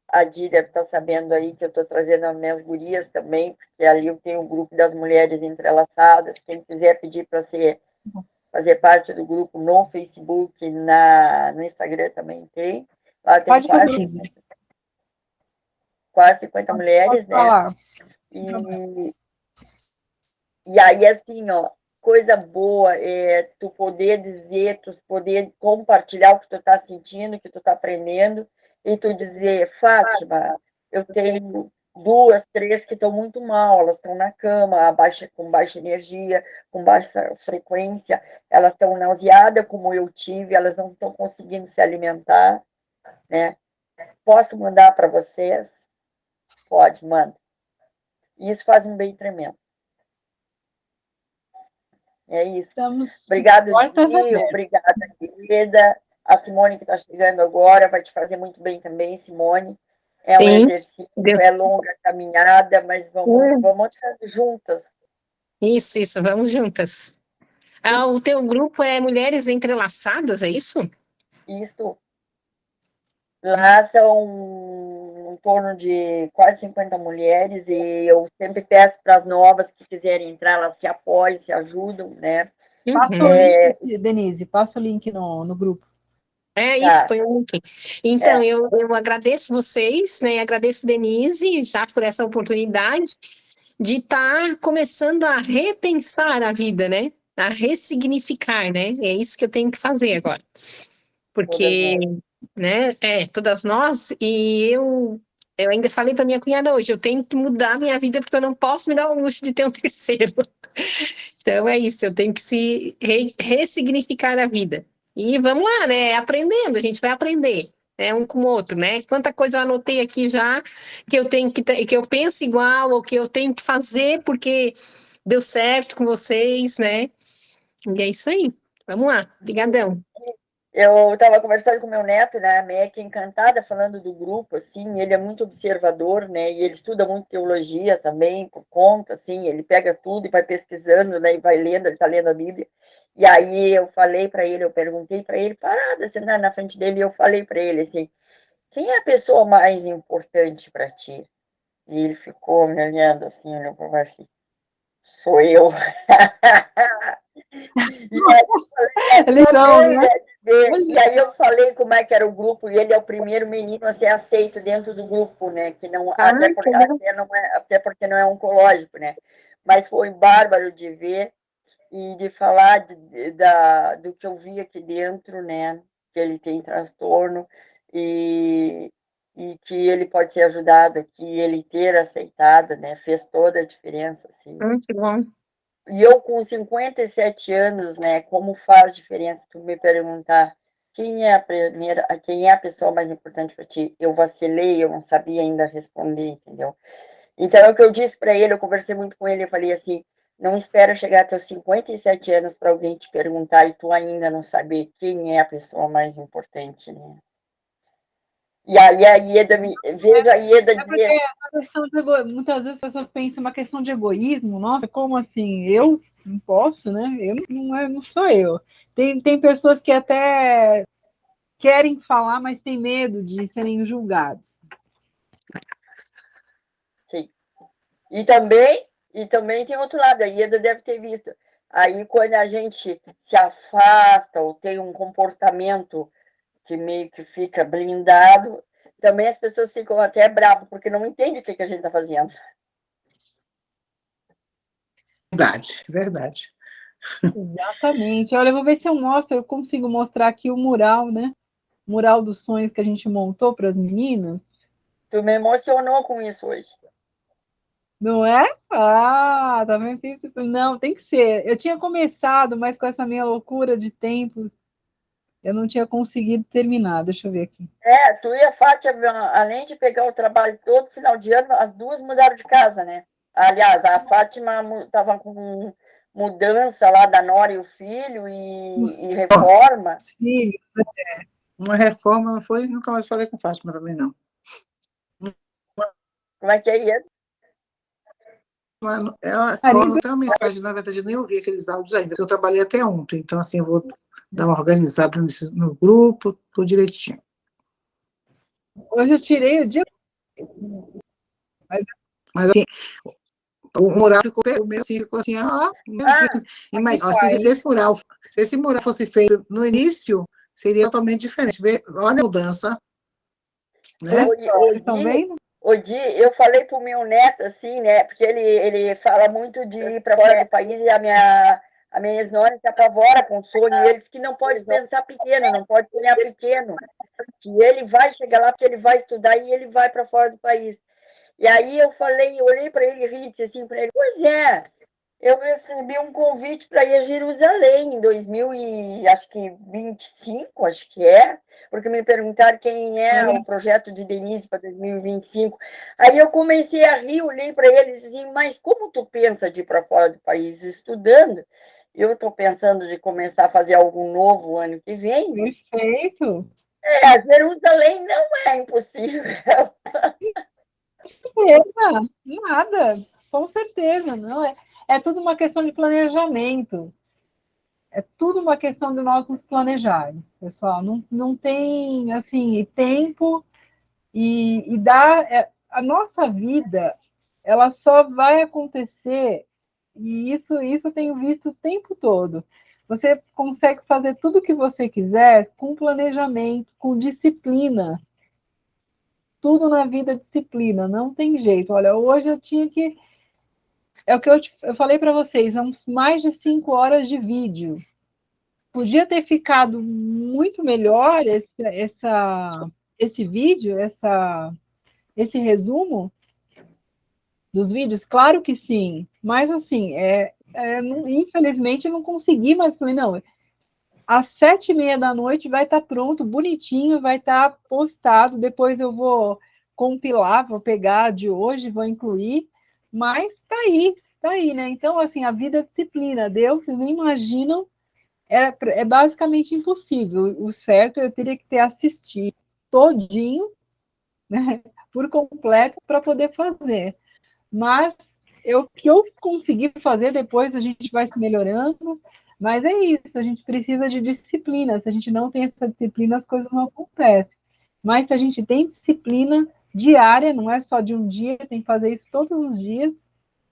Speaker 4: A Di deve estar sabendo aí que eu estou trazendo as minhas gurias também, porque ali eu tenho o grupo das mulheres entrelaçadas. Quem quiser pedir para fazer parte do grupo no Facebook, no Instagram também tem. Lá tem
Speaker 2: Pode fazer.
Speaker 4: quase 50 mulheres,
Speaker 2: Pode
Speaker 4: né?
Speaker 2: falar.
Speaker 4: E aí, assim, ó, coisa boa é tu poder dizer, tu poder compartilhar o que tu está sentindo, o que tu está aprendendo, e tu dizer, Fátima, eu tenho 2, 3 que estão muito mal, elas estão na cama, com baixa energia, com baixa frequência, elas estão nauseadas, como eu tive, elas não estão conseguindo se alimentar, né? Posso mandar para vocês? Pode, manda. E isso faz um bem tremendo. É isso. Obrigada, Gi, obrigada, querida. A Simone, que está chegando agora, vai te fazer muito bem também, Simone. É um exercício, é longa caminhada, mas vamos juntas.
Speaker 1: Isso, vamos juntas. O teu grupo é Mulheres Entrelaçadas, é isso?
Speaker 4: Isso. Lá são em torno de quase 50 mulheres, e eu sempre peço para as novas que quiserem entrar, elas se apoiam, se ajudam, né?
Speaker 2: Passa o link, Denise, passa o link no grupo.
Speaker 1: Isso, foi o link. Então, eu agradeço vocês, né? Agradeço Denise já por essa oportunidade de estar começando a repensar a vida, né? A ressignificar, né? É isso que eu tenho que fazer agora. Porque, né? Todas nós, e eu ainda falei para minha cunhada hoje, eu tenho que mudar a minha vida porque eu não posso me dar o luxo de ter um terceiro. Então é isso, eu tenho que ressignificar a vida. E vamos lá, né? Aprendendo, a gente vai aprender, né? Um com o outro, né? Quanta coisa eu anotei aqui já que eu tenho que eu penso igual, ou que eu tenho que fazer porque deu certo com vocês, né? E é isso aí. Vamos lá, obrigadão.
Speaker 4: Eu estava conversando com meu neto, né, a Meca, encantada, falando do grupo, assim, ele é muito observador, né, e ele estuda muito teologia também, por conta, assim, ele pega tudo e vai pesquisando, né, e vai lendo, ele está lendo a Bíblia. E aí eu falei para ele, eu perguntei para ele, parada, sentado na frente dele, e eu falei para ele, assim, quem é a pessoa mais importante para ti? E ele ficou me olhando assim, olhou para baixo assim, sou eu. E aí eu falei,
Speaker 2: Eles são, né?
Speaker 4: e aí eu falei como é que era o grupo, e ele é o primeiro menino a ser aceito dentro do grupo, né? Que não, até porque não é oncológico, né? Mas foi bárbaro de ver e de falar do que eu vi aqui dentro, né? Que ele tem transtorno e, e que ele pode ser ajudado, que ele ter aceitado, né? Fez toda a diferença, assim.
Speaker 1: Muito bom.
Speaker 4: E eu com 57 anos, né, como faz diferença tu me perguntar quem é a pessoa mais importante para ti? Eu vacilei, eu não sabia ainda responder, entendeu? Então, é o que eu disse para ele, eu conversei muito com ele, eu falei assim, não espera chegar até os 57 anos para alguém te perguntar e tu ainda não saber quem é a pessoa mais importante, né? E aí a Ieda, veja a Ieda
Speaker 2: É porque
Speaker 4: dizer...
Speaker 2: muitas vezes as pessoas pensam uma questão de egoísmo. Nossa, como assim? Eu não posso, né? Não sou eu. Tem pessoas que até querem falar, mas têm medo de serem julgados.
Speaker 4: Sim. E também tem outro lado, a Ieda deve ter visto. Aí, quando a gente se afasta ou tem um comportamento que meio que fica blindado, também as pessoas ficam até bravas, porque não entendem o que a gente está fazendo.
Speaker 7: Verdade, verdade.
Speaker 2: Exatamente. Olha, eu vou ver se eu consigo mostrar aqui o mural, né? O mural dos sonhos que a gente montou para as meninas.
Speaker 4: Tu me emocionou com isso hoje.
Speaker 2: Não é? Ah, tá vendo isso? Não, tem que ser. Eu tinha começado, mas com essa minha loucura de tempo, eu não tinha conseguido terminar. Deixa eu ver aqui.
Speaker 4: Tu e a Fátima, além de pegar o trabalho todo final de ano, as duas mudaram de casa, né? Aliás, a Fátima estava com mudança lá da Nora e o filho e reforma.
Speaker 2: Filho,
Speaker 7: Uma reforma não foi, nunca mais falei com Fátima também, não.
Speaker 4: Como é que é isso?
Speaker 7: Ela não tem uma mensagem, na verdade, eu nem ouvi aqueles áudios ainda. Eu trabalhei até ontem, então, assim, eu vou dar uma organizada no grupo, tudo direitinho.
Speaker 2: hoje eu tirei o dia.
Speaker 7: Mas assim, o mural ficou assim, imagina, se esse mural fosse feito no início, seria totalmente diferente. Olha a mudança. Né?
Speaker 2: Vocês estão vendo?
Speaker 4: Odi, eu falei para o meu neto, assim, né? Porque ele fala muito de ir para fora do país e a minha ex-nora se apavora com o sonho. E ele diz que não pode pensar pequeno, não pode sonhar pequeno. Que ele vai chegar lá porque ele vai estudar e ele vai para fora do país. E aí eu olhei para ele e ri, disse assim para ele, pois é, eu recebi um convite para ir a Jerusalém em 2025, acho que é, porque me perguntaram quem é o projeto de Denise para 2025. Aí eu comecei a rir, olhei para ele e disse assim, mas como tu pensa de ir para fora do país estudando? Eu estou pensando de começar a fazer algo novo ano que vem.
Speaker 2: Perfeito.
Speaker 4: Jerusalém não é impossível.
Speaker 2: Nada, com certeza, não é tudo uma questão de planejamento. É tudo uma questão de nós nos planejarmos, pessoal. Não tem assim tempo e a nossa vida, ela só vai acontecer, e isso eu tenho visto o tempo todo. Você consegue fazer tudo o que você quiser com planejamento, com disciplina. Tudo na vida é disciplina, não tem jeito. Olha, hoje eu tinha que. É o que eu falei para vocês, são mais de 5 horas de vídeo. Podia ter ficado muito melhor esse vídeo, esse resumo dos vídeos? Claro que sim, mas assim, infelizmente eu não consegui, mas falei, não, às 7h30 da noite vai estar pronto, bonitinho, vai estar postado, depois eu vou compilar, vou pegar de hoje, vou incluir, mas tá aí, né? Então, assim, a vida é disciplina, Deus, vocês não imaginam é basicamente impossível. O certo eu teria que ter assistido todinho, né, por completo, para poder fazer. Mas o que eu consegui fazer depois, a gente vai se melhorando, mas é isso, a gente precisa de disciplina. Se a gente não tem essa disciplina, as coisas não acontecem. Mas se a gente tem disciplina diária, não é só de um dia, tem que fazer isso todos os dias,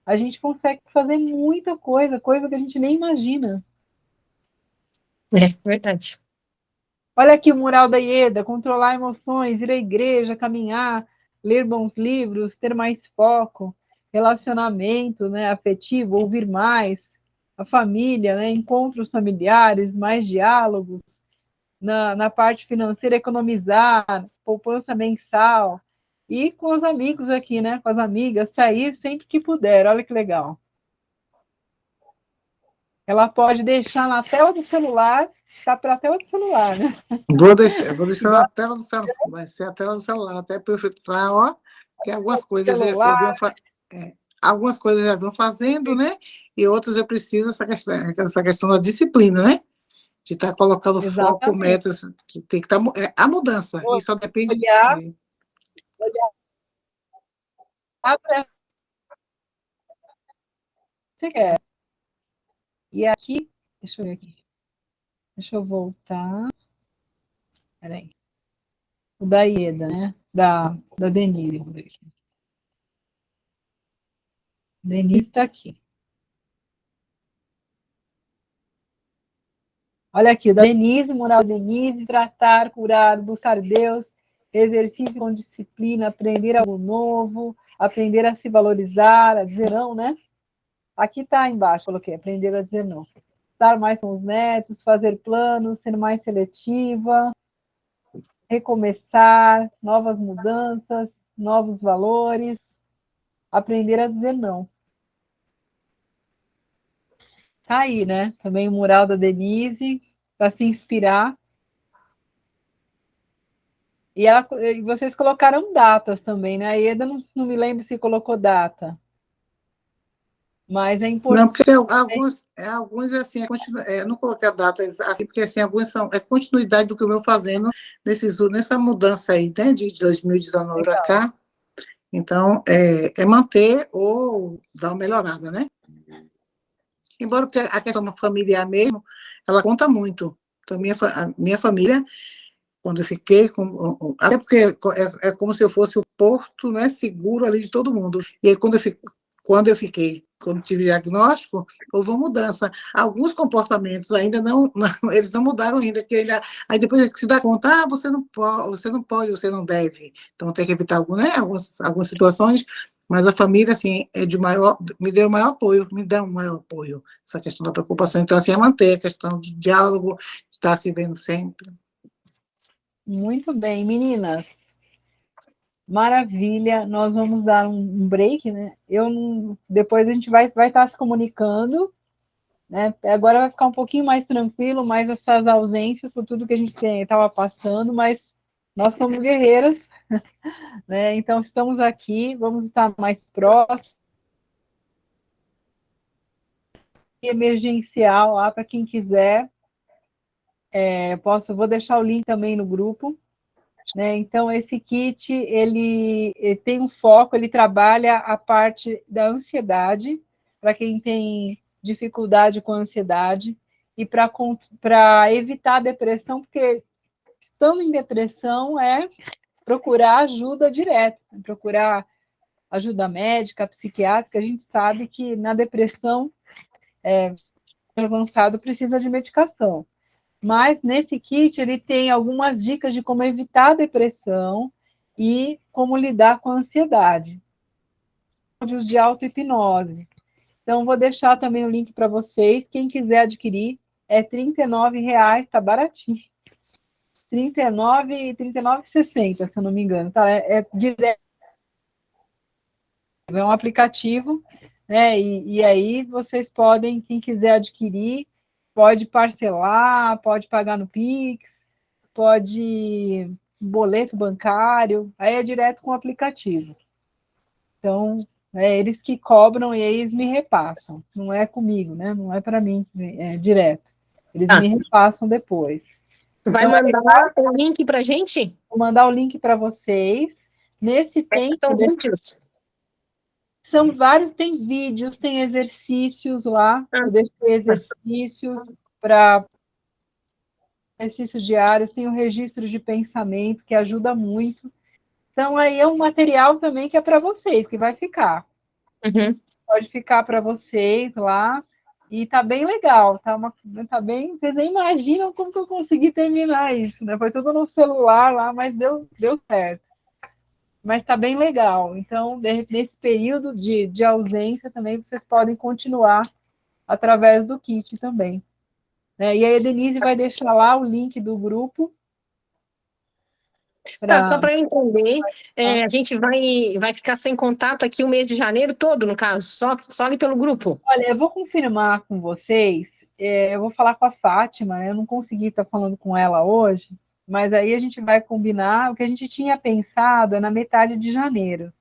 Speaker 2: a gente consegue fazer muita coisa, coisa que a gente nem imagina.
Speaker 1: É verdade.
Speaker 2: Olha aqui o mural da Ieda: controlar emoções, ir à igreja, caminhar, ler bons livros, ter mais foco, relacionamento, né, afetivo, ouvir mais, a família, né, encontros familiares, mais diálogos, na parte financeira, economizar, poupança mensal, e com os amigos aqui, né, com as amigas, sair sempre que puder. Olha que legal. Ela pode deixar na tela do celular, está para a tela do celular, né?
Speaker 7: Vou deixar na tela do celular, vai ser a tela do celular, até para eu filtrar, ó, que algumas coisas algumas coisas eu já venho fazendo, né? E outras eu preciso, essa questão da disciplina, né? De estar colocando foco, metas, que tem que estar a mudança, e só depende
Speaker 2: olhar para você quer. E aqui, deixa eu ver aqui. Deixa eu voltar. Peraí. O da Ieda, né? Da Denise. Vamos ver aqui. Denise está aqui. Olha aqui, da Denise, mural Denise: tratar, curar, buscar Deus, exercício com disciplina, aprender algo novo, aprender a se valorizar, a dizer não, né? Aqui está embaixo, coloquei, aprender a dizer não. Estar mais com os netos, fazer planos, ser mais seletiva, recomeçar, novas mudanças, novos valores, aprender a dizer não. Tá aí, né? Também o mural da Denise, para se inspirar. E vocês colocaram datas também, né? A Ieda não me lembro se colocou data. Mas é importante.
Speaker 7: Não, porque alguns assim, eu não coloquei a data assim, porque assim, alguns são continuidade do que eu venho fazendo nessa mudança aí, né, de 2019 para cá. Então, é manter ou dar uma melhorada, né? Embora a questão familiar mesmo, ela conta muito. Então, a minha família, quando eu fiquei até porque é como se eu fosse o porto, né, seguro ali de todo mundo. E aí, quando tive diagnóstico, houve uma mudança. Alguns comportamentos ainda eles não mudaram ainda, aí depois que se dá conta, você não pode, você não deve. Então, tem que evitar algumas situações, mas a família, assim, me deu o maior apoio, me dá um maior apoio, essa questão da preocupação. Então, assim, é manter a questão de diálogo, de estar se vendo sempre.
Speaker 2: Muito bem, meninas. Maravilha. Nós vamos dar um break, né? Depois a gente vai estar se comunicando, né? Agora vai ficar um pouquinho mais tranquilo, mais essas ausências por tudo que a gente estava passando, mas nós somos guerreiras, né? Então estamos aqui, vamos estar mais próximos. Emergencial lá para quem quiser. Vou deixar o link também no grupo. Né? Então, esse kit, ele tem um foco, ele trabalha a parte da ansiedade, para quem tem dificuldade com ansiedade, e para evitar a depressão, porque estando em depressão é procurar ajuda direto, procurar ajuda médica, psiquiátrica. A gente sabe que na depressão avançado precisa de medicação. Mas nesse kit ele tem algumas dicas de como evitar a depressão e como lidar com a ansiedade. Áudios de auto-hipnose. Então, vou deixar também o link para vocês. Quem quiser adquirir, é R$ 39,00, está baratinho. R$ 39,60, se eu não me engano. Tá? É direto. É um aplicativo, né? E aí vocês podem, quem quiser adquirir, pode parcelar, pode pagar no Pix, pode boleto bancário, aí é direto com o aplicativo. Então, é eles que cobram e eles me repassam, não é comigo, né? Não é para mim, é direto. Eles
Speaker 1: Tá.
Speaker 2: me repassam depois.
Speaker 1: Tu vai
Speaker 2: Então,
Speaker 1: mandar o link pra gente?
Speaker 2: vou mandar o link para vocês. Nesse tempo,
Speaker 1: São vídeos.
Speaker 2: são vários, tem vídeos, tem exercícios lá. Eu deixei exercícios para exercícios diários, tem o registro de pensamento, que ajuda muito. Então, aí é um material também que é para vocês, que vai ficar.
Speaker 1: Uhum.
Speaker 2: Pode ficar para vocês lá. E tá bem legal, tá bem. Vocês nem imaginam como que eu consegui terminar isso, né? Foi tudo no celular lá, mas deu certo. Mas tá bem legal. Então, nesse período de ausência também, vocês podem continuar através do kit também. Né? E aí a Denise vai deixar lá o link do grupo.
Speaker 1: Tá, só para eu entender, a gente vai ficar sem contato aqui o mês de janeiro todo, no caso, só ali pelo grupo.
Speaker 2: Olha, eu vou confirmar com vocês, eu vou falar com a Fátima, né? Eu não consegui estar falando com ela hoje, mas aí a gente vai combinar, o que a gente tinha pensado é na metade de janeiro.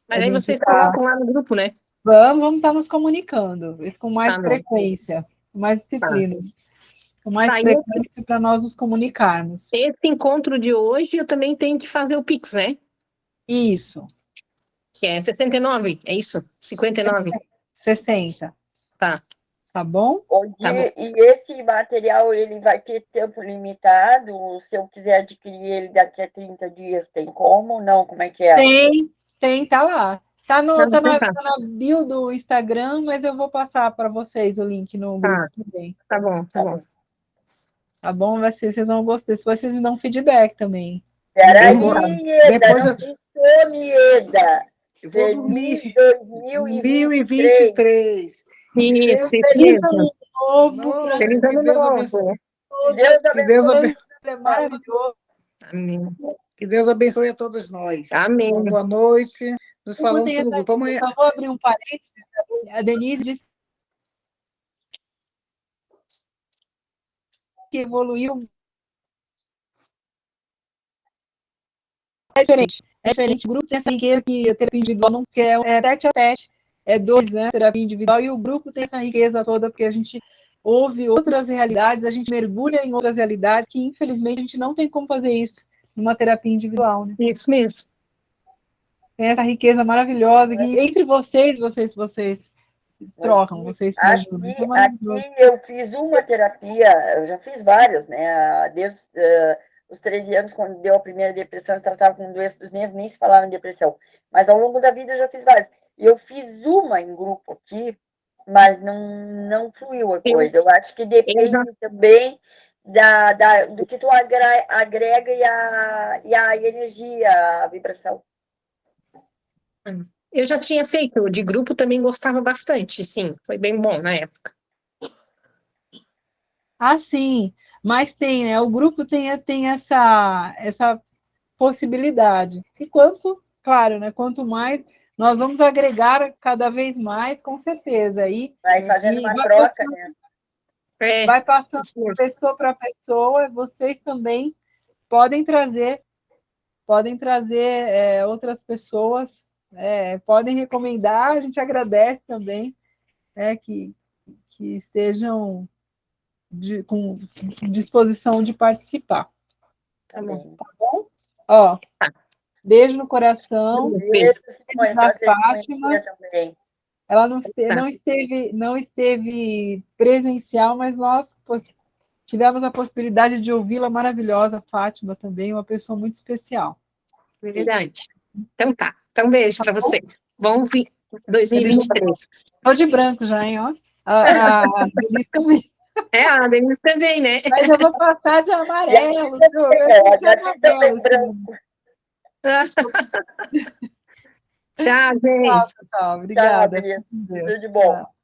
Speaker 1: Mas aí vocês colocam lá no grupo, né?
Speaker 2: Vamos estar nos comunicando, isso com mais
Speaker 1: Tá bom.
Speaker 2: frequência, com mais disciplina, com mais
Speaker 1: Tá, e
Speaker 2: frequência para nós nos comunicarmos.
Speaker 1: esse encontro de hoje eu também tenho que fazer o Pix, né?
Speaker 2: Isso,
Speaker 1: Que é 69, é isso? 59.
Speaker 2: 60,
Speaker 1: Tá.
Speaker 2: tá bom?
Speaker 1: Tá bom.
Speaker 4: E esse material, ele vai ter tempo limitado? Se eu quiser adquirir ele daqui a 30 dias, tem como? Não, como é que é?
Speaker 2: Tem, tá lá. Tá
Speaker 1: Tá.
Speaker 2: na bio do Instagram, mas eu vou passar para vocês o link no grupo também.
Speaker 1: Tá bom, tá bom.
Speaker 2: Tá bom? Vocês vão gostar. Se vocês me dão feedback também.
Speaker 4: Peraí,
Speaker 7: Depois
Speaker 4: Ieda, não some, Ieda.
Speaker 7: Eu vou
Speaker 4: Feliz
Speaker 7: dormir.
Speaker 4: 2023.
Speaker 1: Isso mesmo.
Speaker 2: Novo,
Speaker 1: Feliz
Speaker 7: que
Speaker 1: ano
Speaker 7: Deus
Speaker 1: novo.
Speaker 7: abençoe.
Speaker 4: Que Deus abençoe.
Speaker 2: é maravilhoso.
Speaker 1: Amém.
Speaker 7: Que Deus abençoe a todos nós.
Speaker 1: Amém.
Speaker 7: Uma boa noite. Nos falamos
Speaker 2: Escutem
Speaker 7: pelo
Speaker 2: essa-
Speaker 7: grupo amanhã.
Speaker 2: Só vou abrir um parênteses. A Denise disse que evoluiu. É diferente. É diferente. O grupo tem essa riqueza que a terapia individual não quer. É tete a tete. É dois, né? Terapia individual. E o grupo tem essa riqueza toda, porque a gente ouve outras realidades, a gente mergulha em outras realidades, que infelizmente a gente não tem como fazer isso numa terapia individual, né?
Speaker 1: Isso mesmo.
Speaker 2: Tem essa riqueza maravilhosa que entre vocês trocam, vocês se ajudam. Então, maravilhoso.
Speaker 4: Aqui eu fiz uma terapia, eu já fiz várias, né? Desde os 13 anos, quando deu a primeira depressão, eu tratava com doença dos nervos, nem se falava em depressão. Mas ao longo da vida eu já fiz várias. E eu fiz uma em grupo aqui, mas não fluiu a coisa. Eu acho que depende também do que tu agrega e a energia, a vibração.
Speaker 1: Eu já tinha feito de grupo, também gostava bastante, sim. Foi bem bom na época.
Speaker 2: Ah, sim, mas tem, né? O grupo tem essa possibilidade. E claro, né? Quanto mais nós vamos agregar cada vez mais, com certeza. Aí
Speaker 4: Vai fazendo uma troca, né?
Speaker 2: Vai passando de pessoa para pessoa, vocês também podem trazer outras pessoas, podem recomendar, a gente agradece também, que estejam com disposição de participar.
Speaker 4: Tá bom.
Speaker 2: Tá bom? Ó, beijo no coração.
Speaker 4: Beijo
Speaker 2: da Fátima.
Speaker 4: Também.
Speaker 2: Ela não esteve presencial, mas nós tivemos a possibilidade de ouvi-la maravilhosa, Fátima também, uma pessoa muito especial.
Speaker 1: Verdade. Então tá. Então beijo para vocês. Bom 2023.
Speaker 2: Estou de branco já, hein? Ó. A Denise também.
Speaker 1: A Denise também, né?
Speaker 2: Mas eu vou passar de amarelo.
Speaker 1: Tchau, gente.
Speaker 2: Tchau, obrigada.
Speaker 4: Tchau, tudo de bom.
Speaker 2: Tchau.